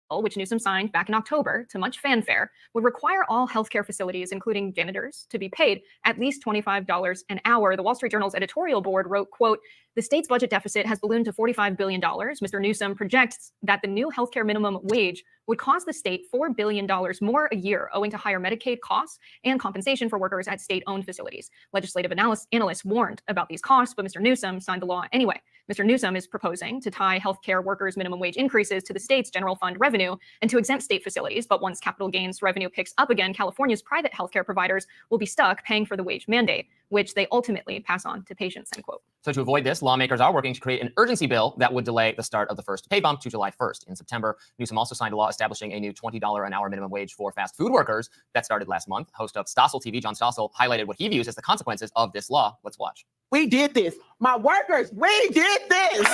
which Newsom signed back in October to much fanfare, would require all healthcare facilities, including janitors, to be paid at least $25 an hour. The Wall Street Journal's editorial board wrote, quote, "The state's budget deficit has ballooned to $45 billion. Mr. Newsom projects that the new healthcare minimum wage would cost the state $4 billion more a year, owing to higher Medicaid costs and compensation for workers at state-owned facilities. Legislative analysts warned about these costs, but Mr. Newsom signed the law anyway. Mr. Newsom is proposing to tie healthcare workers' minimum wage increases to the state's general fund revenue and to exempt state facilities. But once capital gains revenue picks up again, California's private healthcare providers will be stuck paying for the wage mandate, which they ultimately pass on to patients," end quote. So to avoid this, lawmakers are working to create an urgency bill that would delay the start of the first pay bump to July 1st. In September, Newsom also signed a law establishing a new $20 an hour minimum wage for fast food workers that started last month. Host of Stossel TV, John Stossel, highlighted what he views as the consequences of this law. Let's watch. We did this. My workers, we did this.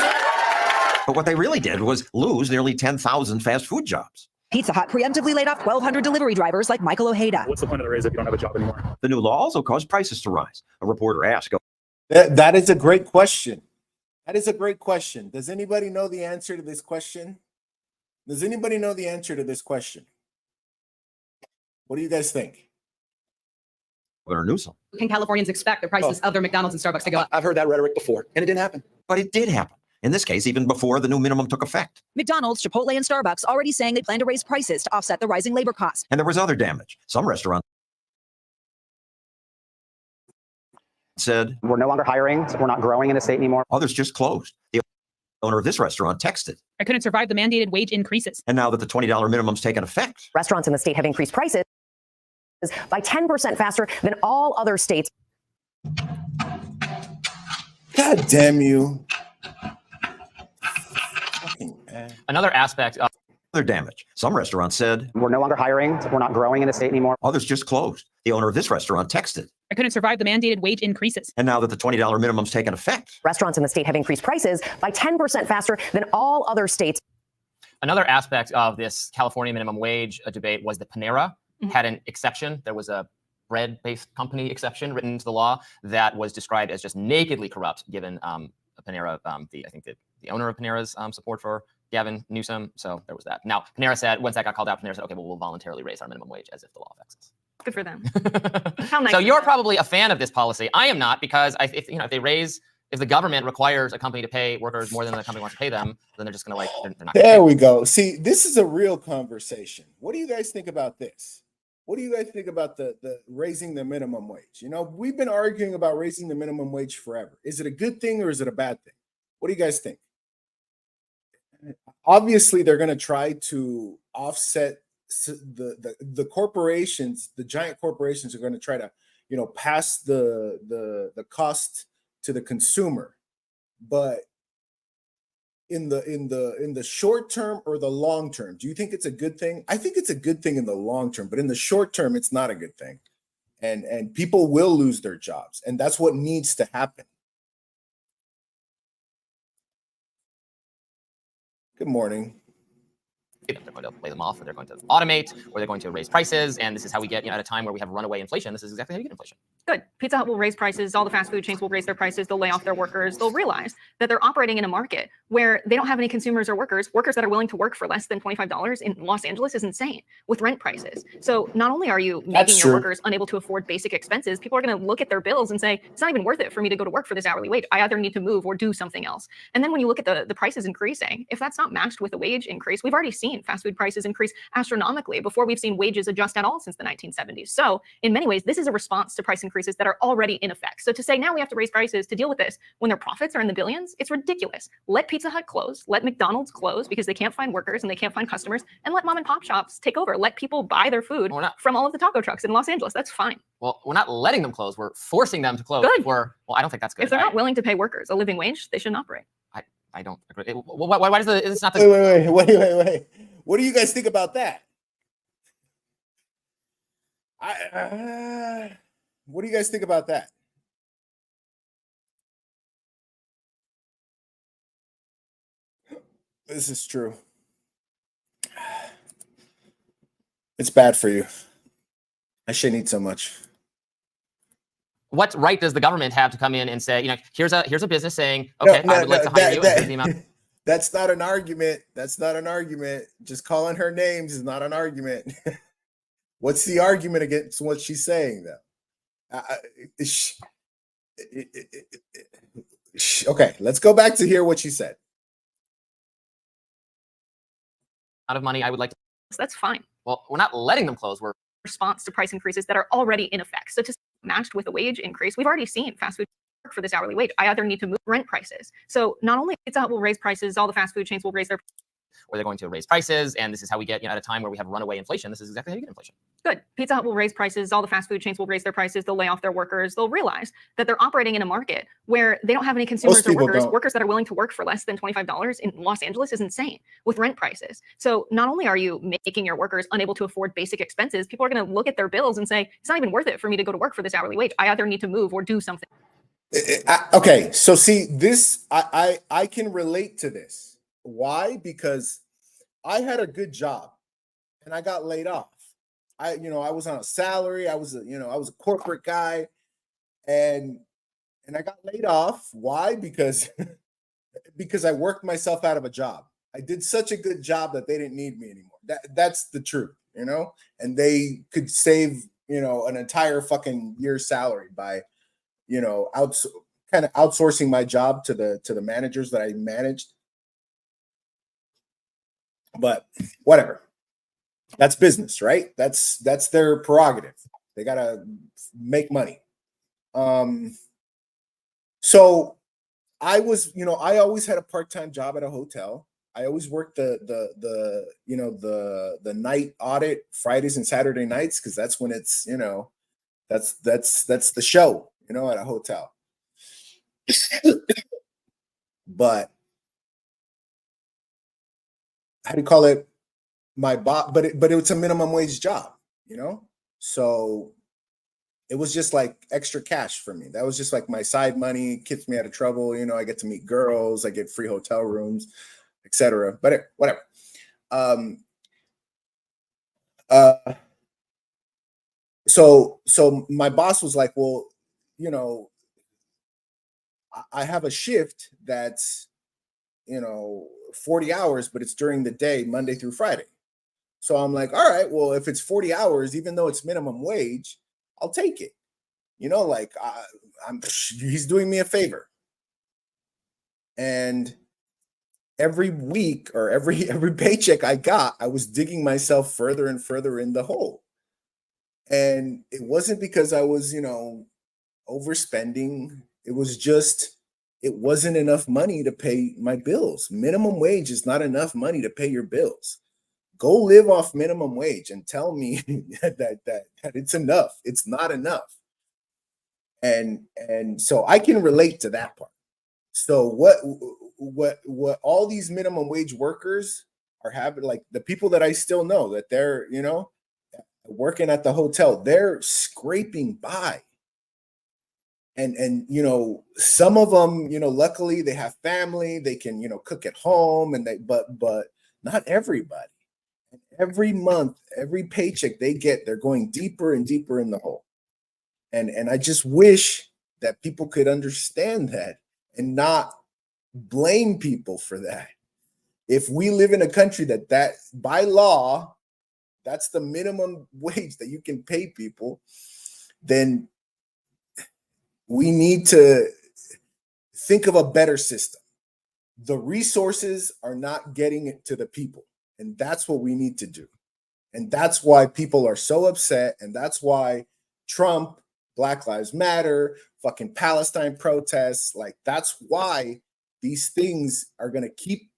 But what they really did was lose nearly 10,000 fast food jobs. Pizza Hut preemptively laid off 1,200 delivery drivers like Michael Ojeda. What's the point of the raise if you don't have a job anymore? The new law also caused prices to rise. A reporter asked. That is a great question. That is a great question. Does anybody know the answer to this question? Does anybody know the answer to this question? What do you guys think? Governor Newsom. Can Californians expect the prices of their McDonald's and Starbucks to go up? I've heard that rhetoric before, and it didn't happen. But it did happen. In this case, even before the new minimum took effect. McDonald's, Chipotle, and Starbucks already saying they plan to raise prices to offset the rising labor costs. And there was other damage. Some restaurants said, "We're no longer hiring. We're not growing in the state anymore." Others just closed. The owner of this restaurant texted. I couldn't survive the mandated wage increases. And now that the $20 minimum's taken effect. Restaurants in the state have increased prices by 10% faster than all other states. God damn you. Another aspect of other damage. Some restaurants said, "We're no longer hiring. We're not growing in the state anymore." Others just closed. The owner of this restaurant texted. I couldn't survive the mandated wage increases. And now that the $20 minimum's taken effect. Restaurants in the state have increased prices by 10% faster than all other states. Another aspect of this California minimum wage debate was that Panera had an exception. There was a bread-based company exception written into the law that was described as just nakedly corrupt, given Panera, I think the owner of Panera's support for Gavin Newsom. So there was that. Now, Panera said, once that got called out, Panera said, okay, well, we'll voluntarily raise our minimum wage as if the law affects us. Good for them. How nice. So you're probably a fan of this policy. I am not, because if the government requires a company to pay workers more than the company wants to pay them, then they're just going to they're not. There we go. See, this is a real conversation. What do you guys think about this? What do you guys think about the raising the minimum wage? You know, we've been arguing about raising the minimum wage forever. Is it a good thing or is it a bad thing? What do you guys think? Obviously, they're going to try to offset the corporations. The giant corporations are going to try to, pass the cost to the consumer. But in the short term or the long term, do you think it's a good thing? I think it's a good thing in the long term, but in the short term, it's not a good thing. And people will lose their jobs, and that's what needs to happen. Good morning. They're going to lay them off, or they're going to automate, or they're going to raise prices. And this is how we get, at a time where we have runaway inflation, this is exactly how you get inflation. Good. Pizza Hut will raise prices. All the fast food chains will raise their prices. They'll lay off their workers. They'll realize that they're operating in a market where they don't have any consumers or workers that are willing to work for less than $25 in Los Angeles is insane with rent prices. So not only are you making your workers unable to afford basic expenses, people are going to look at their bills and say, it's not even worth it for me to go to work for this hourly wage. I either need to move or do something else. And then when you look at the prices increasing, if that's not matched with the wage increase, we've already seen seen fast food prices increase astronomically before we've seen wages adjust at all since the 1970s. So in many ways, this is a response to price increases that are already in effect. So to say now we have to raise prices to deal with this when their profits are in the billions, it's ridiculous. Let Pizza Hut close, let McDonald's close because they can't find workers and they can't find customers, and let mom and pop shops take over. Let people buy their food from all of the taco trucks in Los Angeles. That's fine. Well, we're not letting them close. We're forcing them to close. Good. Well, I don't think that's good. If they're not willing to pay workers a living wage, they shouldn't operate. I don't agree. Why does it's not the... Wait. What do you guys think about that? What do you guys think about that? This is true. It's bad for you. I shouldn't eat so much. What right does the government have to come in and say, here's a business saying, okay, I would like to hire you. And here's the amount. That's not an argument. That's not an argument. Just calling her names is not an argument. What's the argument against what she's saying, though? Okay, let's go back to hear what she said. Amount of money I would like to. That's fine. Well, we're not letting them close. We're response to price increases that are already in effect. So to matched with a wage increase, we've already seen fast food work for this hourly wage. I either need to move rent prices. So not only Pizza Hut will raise prices, all the fast food chains will raise their, or they're going to raise prices, and this is how we get, at a time where we have runaway inflation, this is exactly how you get inflation. Good. Pizza Hut will raise prices, all the fast food chains will raise their prices, they'll lay off their workers, they'll realize that they're operating in a market where they don't have any consumers or workers. Workers that are willing to work for less than $25 in Los Angeles is insane with rent prices. So not only are you making your workers unable to afford basic expenses, people are going to look at their bills and say, it's not even worth it for me to go to work for this hourly wage. I either need to move or do something. Okay, so see, this, I can relate to this. Why? Because I had a good job and I got laid off. I was on a salary. I was a corporate guy, and I got laid off. Why? Because I worked myself out of a job. I did such a good job that they didn't need me anymore. That's the truth, and they could save, an entire fucking year's salary by, kind of outsourcing my job to the managers that I managed. But whatever. That's business, right? That's their prerogative. They gotta make money. So I was, I always had a part-time job at a hotel. I always worked the night audit Fridays and Saturday nights, because that's when it's, that's the show, at a hotel. But how do you call it? My boss, but it was a minimum wage job, so it was just like extra cash for me. That was just like my side money, keeps me out of trouble. I get to meet girls, I get free hotel rooms, etc. But whatever. So my boss was like, well, I have a shift that's 40 hours, but it's during the day, Monday through Friday. So I'm like, all right, well, if it's 40 hours, even though it's minimum wage, I'll take it. He's doing me a favor. And every week or every paycheck I got, I was digging myself further and further in the hole. And it wasn't because I was, overspending. It was just, it wasn't enough money to pay my bills. Minimum wage is not enough money to pay your bills. Go live off minimum wage and tell me that it's enough. It's not enough. And so I can relate to that part. So what all these minimum wage workers are having, like the people that I still know that they're, working at the hotel, they're scraping by. And some of them, luckily they have family, they can, cook at home, and but not everybody. And every month, every paycheck they get, they're going deeper and deeper in the hole. And I just wish that people could understand that and not blame people for that. If we live in a country that by law, that's the minimum wage that you can pay people, then we need to think of a better system. The resources are not getting it to the people. And that's what we need to do. And that's why people are so upset. And that's why Trump, Black Lives Matter, fucking Palestine protests, like that's why these things are going to keep,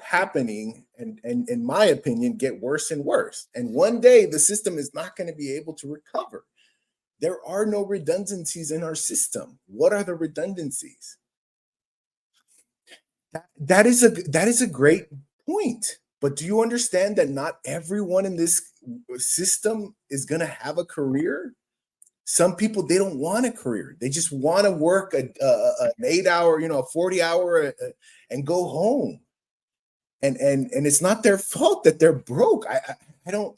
happening. And in my opinion, get worse and worse. And one day the system is not going to be able to recover. There are no redundancies in our system. What are the redundancies? That is a great point. But do you understand that not everyone in this system is going to have a career? Some people, they don't want a career. They just want to work an 8-hour, a 40-hour and go home. And it's not their fault that they're broke. I don't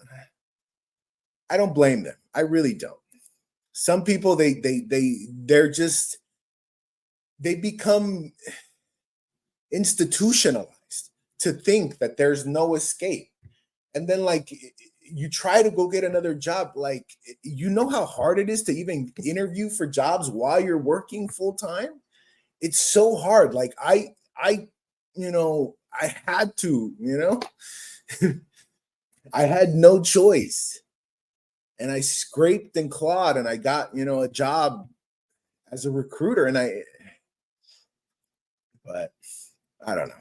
blame them. I really don't. Some people, they become institutionalized to think that there's no escape. And then like you try to go get another job, like how hard it is to even interview for jobs while you're working full time. It's so hard. Like I had to, I had no choice. And I scraped and clawed and I got, a job as a recruiter. But I don't know.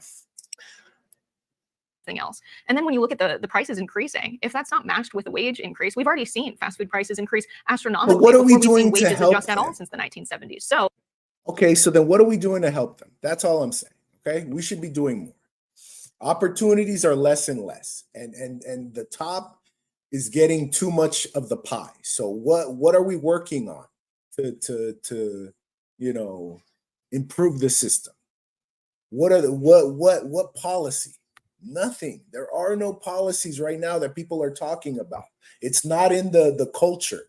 Else. And then when you look at the prices increasing, if that's not matched with a wage increase, we've already seen fast food prices increase astronomically. But what are we doing wages to help adjust at all since the 1970s? So okay, so then what are we doing to help them? That's all I'm saying. Okay, we should be doing more. Opportunities are less and less, and the top is getting too much of the pie. So what are we working on to improve the system? What policy? Nothing. There are no policies right now that people are talking about. It's not in the culture.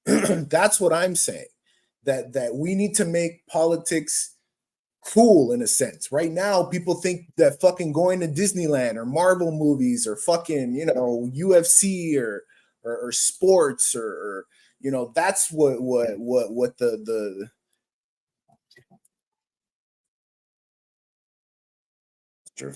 That's what I'm saying. That we need to make politics cool in a sense. Right now, people think that fucking going to Disneyland or Marvel movies or fucking, UFC or sports or that's what the true.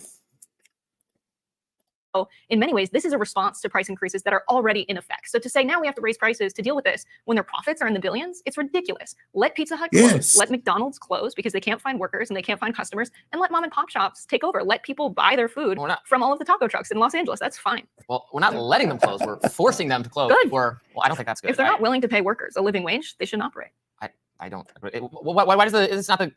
So in many ways, this is a response to price increases that are already in effect. So to say now we have to raise prices to deal with this when their profits are in the billions, it's ridiculous. Let Pizza Hut close, Yes. let McDonald's close because they can't find workers and they can't find customers, and let mom and pop shops take over. Let people buy their food from all of the taco trucks in Los Angeles. That's fine. Well, we're not letting them close. We're forcing them to close. Good. Well, I don't think that's good. If they're not willing to pay workers a living wage, they shouldn't operate. I don't. Why does it's not the?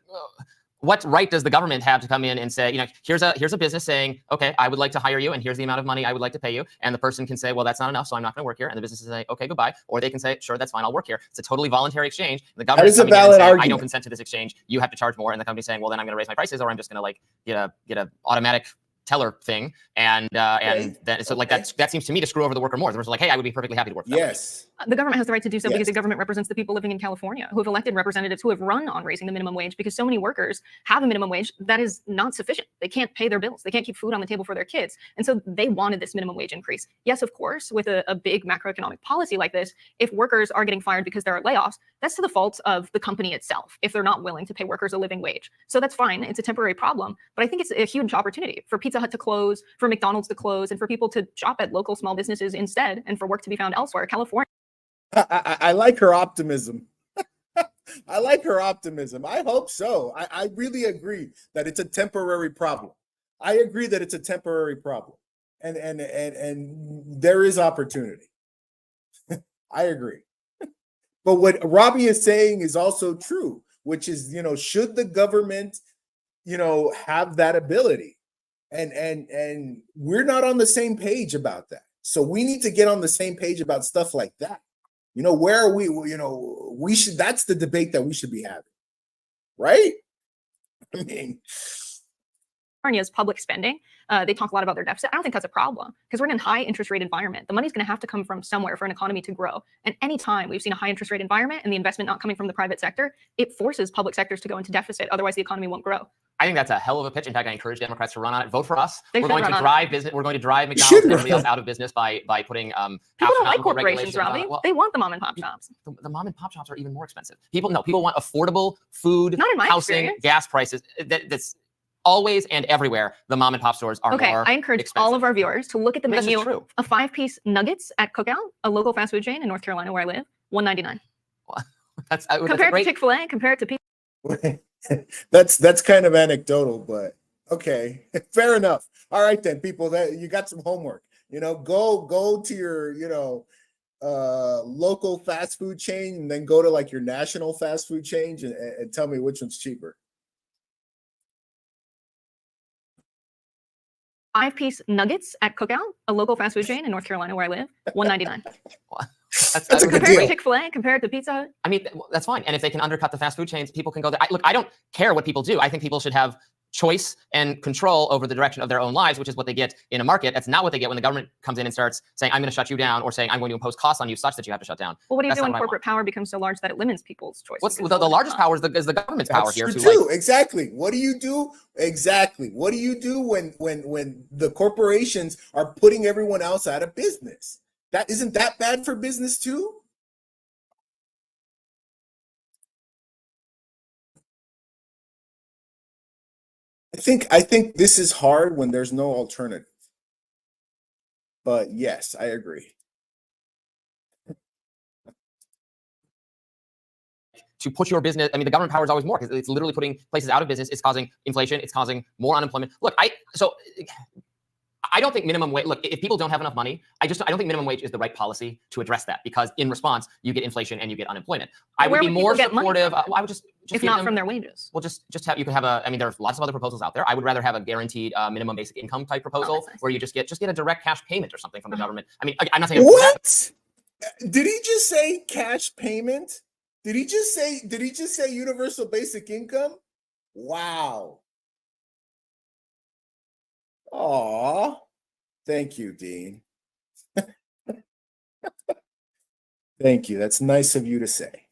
What right does the government have to come in and say, here's a business saying, okay, I would like to hire you, and here's the amount of money I would like to pay you, and the person can say, well, that's not enough, so I'm not going to work here, and the business is say, okay, goodbye, or they can say, sure, that's fine, I'll work here. It's a totally voluntary exchange. The government is a valid argument. I don't consent to this exchange. You have to charge more, and the company's saying, well, then I'm going to raise my prices, or I'm just going to get a automatic teller thing, and then so that seems to me to screw over the worker more. The person's like, hey, I would be perfectly happy to work for that. Yes. The government has the right to do so because the government represents the people living in California who have elected representatives who have run on raising the minimum wage because so many workers have a minimum wage that is not sufficient. They can't pay their bills. They can't keep food on the table for their kids. And so they wanted this minimum wage increase. Yes, of course, with a big macroeconomic policy like this, if workers are getting fired because there are layoffs, that's to the fault of the company itself if they're not willing to pay workers a living wage. So that's fine. It's a temporary problem. But I think it's a huge opportunity for Pizza Hut to close, for McDonald's to close, and for people to shop at local small businesses instead, and for work to be found elsewhere. California. I like her optimism. I like her optimism. I hope so. I really agree that it's a temporary problem. I agree that it's a temporary problem, and there is opportunity. I agree. But what Robbie is saying is also true, which is, should the government, have that ability? And we're not on the same page about that. So we need to get on the same page about stuff like that. Where are we? We should. That's the debate that we should be having, right? I mean, California's public spending, they talk a lot about their deficit. I don't think that's a problem because we're in a high interest rate environment. The money's going to have to come from somewhere for an economy to grow. And anytime we've seen a high interest rate environment and the investment not coming from the private sector, it forces public sectors to go into deficit. Otherwise, the economy won't grow. I think that's a hell of a pitch. In fact, I encourage Democrats to run on it. Vote for us. We're going to drive business. We're going to drive McDonald's and everybody else out of business by putting people don't like corporations, Robbie. They want the mom and pop shops. The mom and pop shops are even more expensive. People want affordable food, not in my housing, experience. gas prices. That's always and everywhere the mom and pop stores are more I encourage expensive. all of our viewers to look at the This is menu true. of 5-piece nuggets at Cookout, a local fast food chain in North Carolina where I live, $1.99. That's Compare it to Chick-fil-A, compare it to pizza. That's kind of anecdotal, but okay, fair enough. All right then, people, that you got some homework. Go to your local fast food chain, and then go to like your national fast food chain and tell me which one's cheaper. 5-piece nuggets at Cookout, a local fast food chain in North Carolina where I live, $1.99. That's a good Compare it deal. to Chick-fil-A, compare it to Pizza Hut. I mean, that's fine. And if they can undercut the fast food chains, people can go there. Look, I don't care what people do. I think people should have choice and control over the direction of their own lives, which is what they get in a market. That's not what they get when the government comes in and starts saying, I'm going to shut you down, or saying, I'm going to impose costs on you such that you have to shut down. Well, what do you That's do not when what I want. corporate power becomes so large that it limits people's choices? What's the largest power is the government's power here. That's To true. like, Exactly. What do you do? Exactly. What do you do when the corporations are putting everyone else out of business? That isn't that bad for business too? I think this is hard when there's no alternative. But yes, I agree. to put your business, I mean, the government power is always more because it's literally putting places out of business. It's causing inflation. It's causing more unemployment. Look, I don't think minimum wage, look, if people don't have enough money, I don't think minimum wage is the right policy to address that, because in response, you get inflation and you get unemployment. I would be more supportive. I would just if not from their wages. Well, just have, you can have I mean, there's lots of other proposals out there. I would rather have a guaranteed minimum basic income type proposal where you just get a direct cash payment or something from the government. I mean, I'm not saying what? Did he just say cash payment? Did he just say universal basic income? Wow. Aw. Thank you, Dean. Thank you. That's nice of you to say.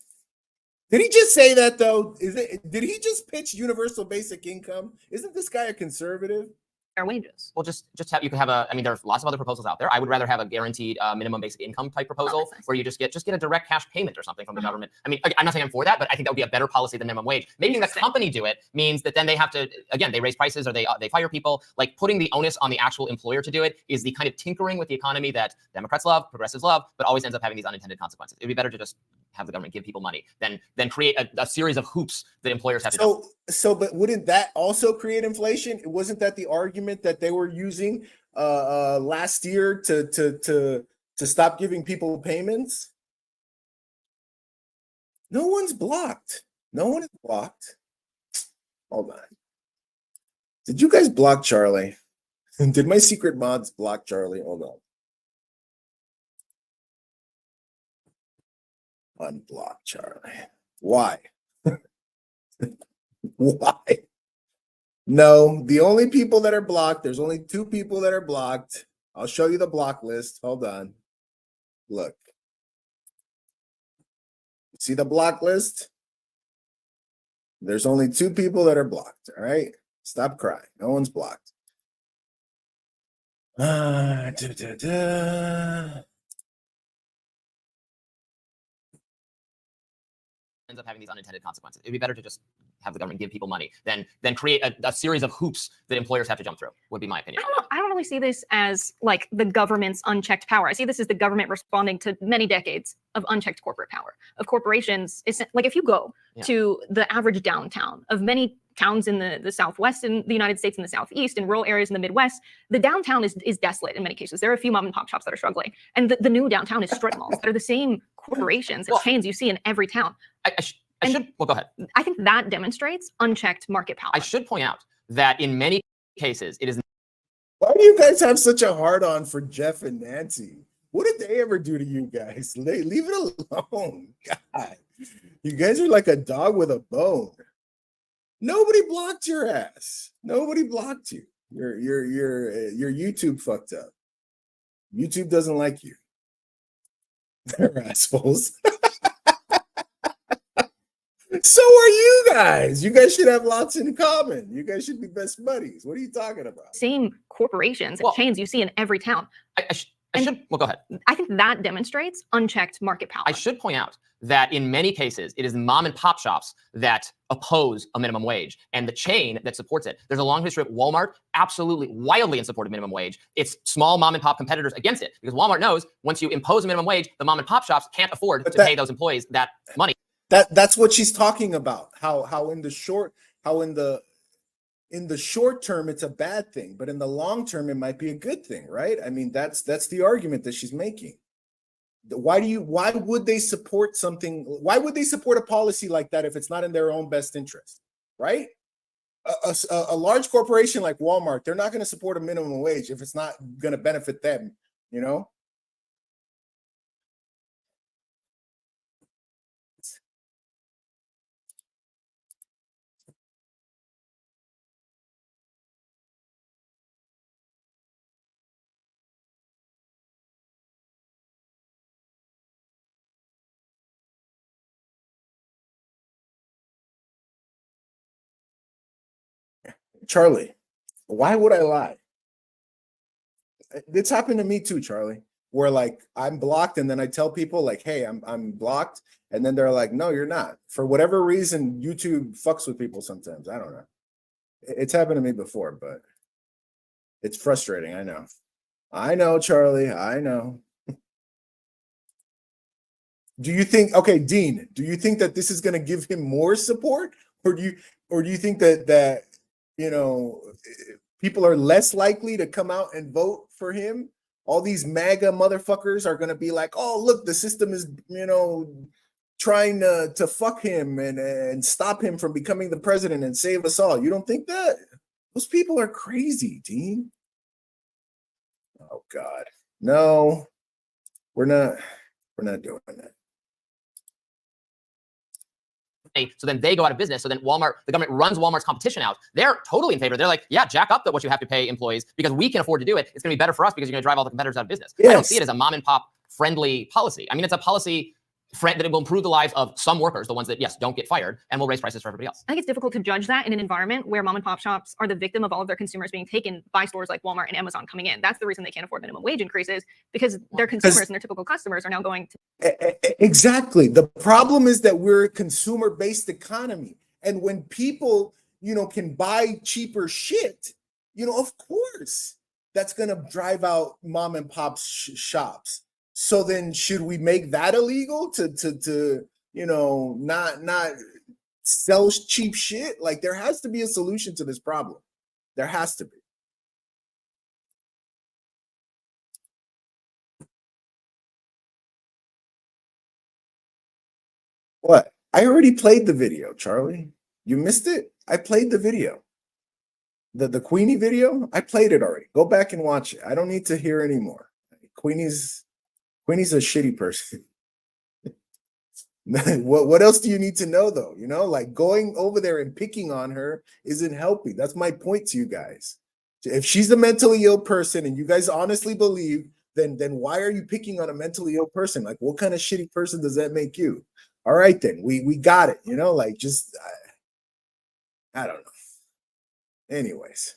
Did he just say that though? Did he just pitch universal basic income? Isn't this guy a conservative? Their wages. Well, just have, you can have I mean, there's lots of other proposals out there. I would rather have a guaranteed minimum basic income type proposal where you just get a direct cash payment or something from the government. I mean, I'm not saying I'm for that, but I think that would be a better policy than minimum wage. Making the company do it means that then they have to, again, they raise prices or they fire people. Like, putting the onus on the actual employer to do it is the kind of tinkering with the economy that Democrats love, progressives love, but always ends up having these unintended consequences. It'd be better to just have the government give people money than create a series of hoops that employers have to do. But wouldn't that also create inflation? Wasn't that the argument that they were using last year to stop giving people payments? No one's blocked. No one is blocked. Hold on. Did you guys block Charlie? Did my secret mods block Charlie? Hold on. Unblock Charlie. Why? Why? No, the only people that are blocked, there's only 2 people that are blocked. I'll show you the block list. Hold on. Look. See the block list? There's only 2 people that are blocked. All right. Stop crying. No one's blocked. Ends up having these unintended consequences. It'd be better to just have the government give people money than create a series of hoops that employers have to jump through, would be my opinion. I don't really see this as like the government's unchecked power. I see this as the government responding to many decades of unchecked corporate power, of corporations. It's like, if you go to the average downtown of many towns in the Southwest in the United States, in the Southeast, in rural areas in the Midwest, the downtown is desolate in many cases. There are a few mom and pop shops that are struggling. And the new downtown is strip malls that are the same corporations and chains you see in every town. Well, go ahead. I think that demonstrates unchecked market power. I should point out that in many cases, it is. Why do you guys have such a hard-on for Jeff and Nancy? What did they ever do to you guys? Leave it alone. God, you guys are like a dog with a bone. Nobody blocked your ass. Nobody blocked you. Your YouTube fucked up. YouTube doesn't like you. They're assholes. So are you guys. You guys should have lots in common. You guys should be best buddies. What are you talking about? Same corporations and chains you see in every town. I Well, go ahead. I think that demonstrates unchecked market power. I should point out that in many cases, it is mom and pop shops that oppose a minimum wage and the chain that supports it. There's a long history of Walmart absolutely wildly in support of minimum wage. It's small mom and pop competitors against it because Walmart knows once you impose a minimum wage, the mom and pop shops can't afford to pay those employees that money. That's what she's talking about. How in the short term it's a bad thing, but in the long term it might be a good thing, right? I mean, that's the argument that she's making. Why would they support something? Why would they support a policy like that if it's not in their own best interest, right? A large corporation like Walmart, they're not going to support a minimum wage if it's not going to benefit them, you know? Charlie, why would I lie? It's happened to me too, Charlie, where like I'm blocked and then I tell people like, hey, I'm blocked. And then they're like, no, you're not. For whatever reason, YouTube fucks with people sometimes. I don't know. It's happened to me before, but it's frustrating. I know, Charlie. I know. Do you think, okay, Dean, do you think that this is going to give him more support? Or do you think that you know, people are less likely to come out and vote for him? All these MAGA motherfuckers are going to be like, oh, look, the system is, you know, trying to fuck him and stop him from becoming the president and save us all. You don't think that? Those people are crazy, Dean. Oh, God. No, we're not doing that. So then they go out of business. So then Walmart, the government runs Walmart's competition out. They're totally in favor. They're like, yeah, jack up what you have to pay employees because we can afford to do it. It's going to be better for us because you're going to drive all the competitors out of business. Yes. I don't see it as a mom and pop friendly policy. I mean, it's a policy that it will improve the lives of some workers, the ones that, yes, don't get fired, and will raise prices for everybody else. I think it's difficult to judge that in an environment where mom and pop shops are the victim of all of their consumers being taken by stores like Walmart and Amazon coming in. That's the reason they can't afford minimum wage increases, because their consumers and their typical customers are now going to. Exactly. The problem is that we're a consumer-based economy. And when people, you know, can buy cheaper shit, you know, of course, that's going to drive out mom and pop shops. So then should we make that illegal to you know, not sell cheap shit? Like there has to be a solution to this problem. There has to be. What? I already played the video, Charlie. You missed it? I played the video. The Queenie video, I played it already. Go back and watch it. I don't need to hear anymore. Queenie's a shitty person. What else do you need to know, though? You know, like going over there and picking on her isn't helping. That's my point to you guys. If she's a mentally ill person and you guys honestly believe, then why are you picking on a mentally ill person? Like, what kind of shitty person does that make you? All right, then we got it. You know, like just I don't know. Anyways.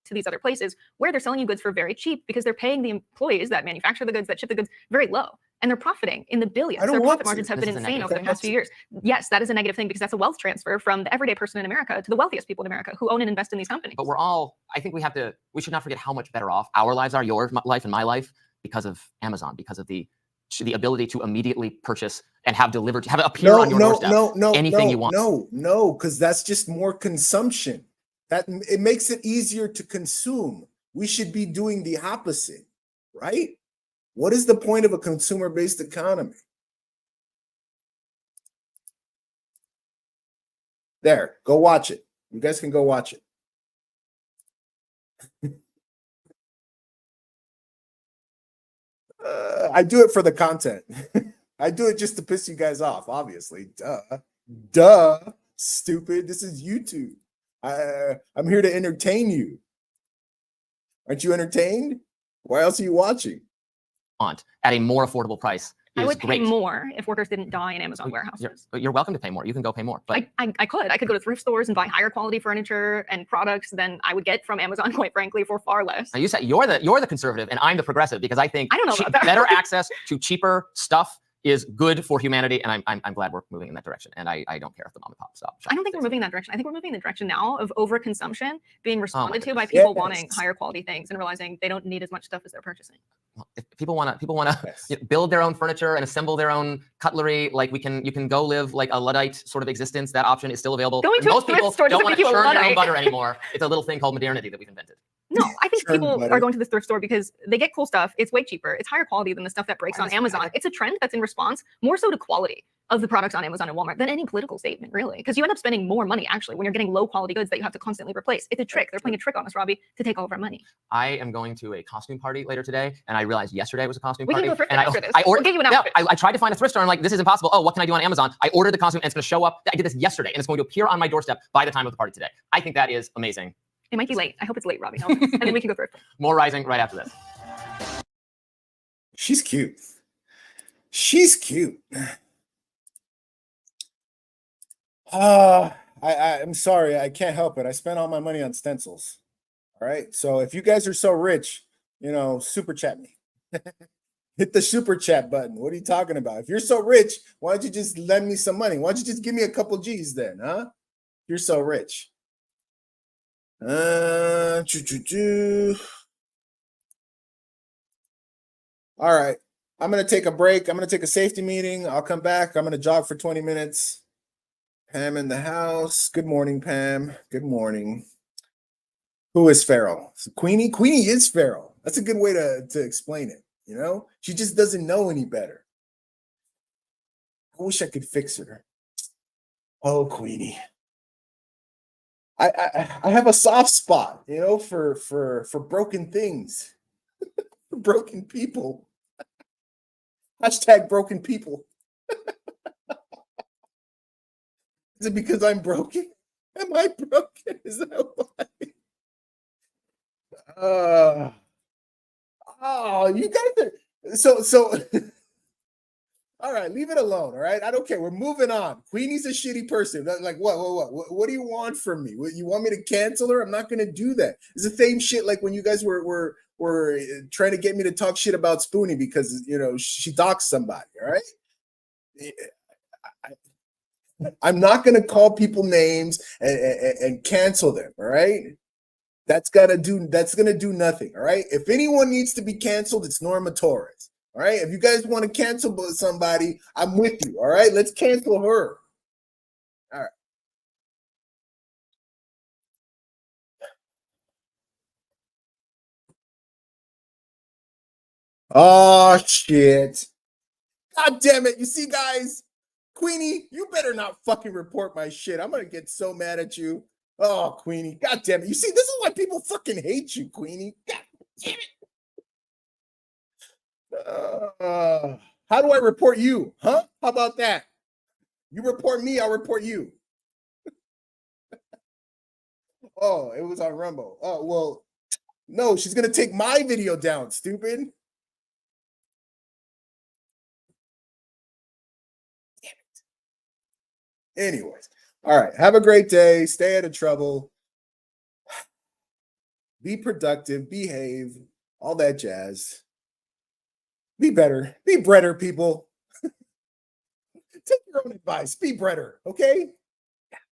To these other places where they're selling you goods for very cheap because they're paying the employees that manufacture the goods, that ship the goods very low, and they're profiting in the billions. Their profit margins have been insane over the past few years. Yes, that is a negative thing because that's a wealth transfer from the everyday person in America to the wealthiest people in America who own and invest in these companies. But I think we should not forget how much better off our lives are, your life and my life, because of Amazon, because of the ability to immediately purchase and have delivered, have it appear on your doorstep. Anything you want. No, because that's just more consumption. That it makes it easier to consume. We should be doing the opposite, right? What is the point of a consumer-based economy? There, go watch it. You guys can go watch it. I do it for the content. I do it just to piss you guys off, obviously. Duh, stupid. This is YouTube. I'm here to entertain you. Aren't you entertained? Why else are you watching? At a more affordable price I would pay great. more if workers didn't die in Amazon warehouses. You're welcome to pay more. You can go pay more. But I could go to thrift stores and buy higher quality furniture and products than I would get from Amazon, quite frankly, for far less. now you said you're the conservative and I'm the progressive because I think I don't know about that. better access to cheaper stuff is good for humanity, and I'm glad we're moving in that direction. And I don't care if the mom and pop stop. I don't think we're moving in that direction. I think we're moving in the direction now of overconsumption being responded to by people wanting higher quality things and realizing they don't need as much stuff as they're purchasing. Well, if people want to build their own furniture and assemble their own cutlery, like you can go live like a Luddite sort of existence. That option is still available. Going to most a thrift people store don't doesn't want to make you a churn their own Luddite. butter anymore. It's a little thing called modernity that we've invented. No, I think Churn people butter. are going to the thrift store because they get cool stuff. It's way cheaper. It's higher quality than the stuff that breaks on Amazon. It's a trend that's in response more so to quality of the products on Amazon and Walmart than any political statement, really. Because you end up spending more money, actually, when you're getting low quality goods that you have to constantly replace. It's a trick. They're playing a trick on us, Robbie, to take all of our money. I am going to a costume party later today, and I realized yesterday was a costume We party. can go thrifting and after this. I ordered, We'll get you an outfit. I tried to find a thrift store. And I'm like, this is impossible. Oh, what can I do on Amazon? I ordered the costume, and it's going to show up. I did this yesterday, and it's going to appear on my doorstep by the time of the party today. I think that is amazing. It might be late. I hope it's late, Robbie. No, and then we can go thrifting. More Rising right after this. She's cute. She's cute. I'm sorry. I can't help it. I spent all my money on stencils. All right. So if you guys are so rich, super chat me. Hit the super chat button. What are you talking about? If you're so rich, why don't you just lend me some money? Why don't you just give me a couple G's then, huh? You're so rich. All right. I'm going to take a break. I'm going to take a safety meeting. I'll come back. I'm going to jog for 20 minutes. Pam in the house. Good morning, Pam. Good morning. Who is feral? So Queenie? Queenie is feral. That's a good way to explain it. She just doesn't know any better. I wish I could fix her. Oh, Queenie. I have a soft spot, for broken things, for broken people. Hashtag broken people. Is it because I'm broken? Am I broken? Is that why? You guys are so. All right, leave it alone. All right, I don't care. We're moving on. Queenie's a shitty person. Like what do you want from me? You want me to cancel her? I'm not going to do that. It's the same shit like when you guys were trying to get me to talk shit about Spoonie because she doxed somebody. All right. I'm not going to call people names and cancel them. All right. That's going to do nothing. All right. If anyone needs to be canceled, it's Norma Torres. All right. If you guys want to cancel somebody, I'm with you. All right. Let's cancel her. All right. Oh, shit. God damn it. You see, guys, Queenie, you better not fucking report my shit. I'm going to get so mad at you. Oh, Queenie. God damn it. You see, this is why people fucking hate you, Queenie. God damn it. How do I report you? Huh? How about that? You report me, I'll report you. Oh, it was on Rumble. Oh, well, no, she's going to take my video down, stupid. Damn it. Anyways, all right. Have a great day. Stay out of trouble. Be productive. Behave. All that jazz. Be better. Be better, people. Take your own advice. Be better, okay?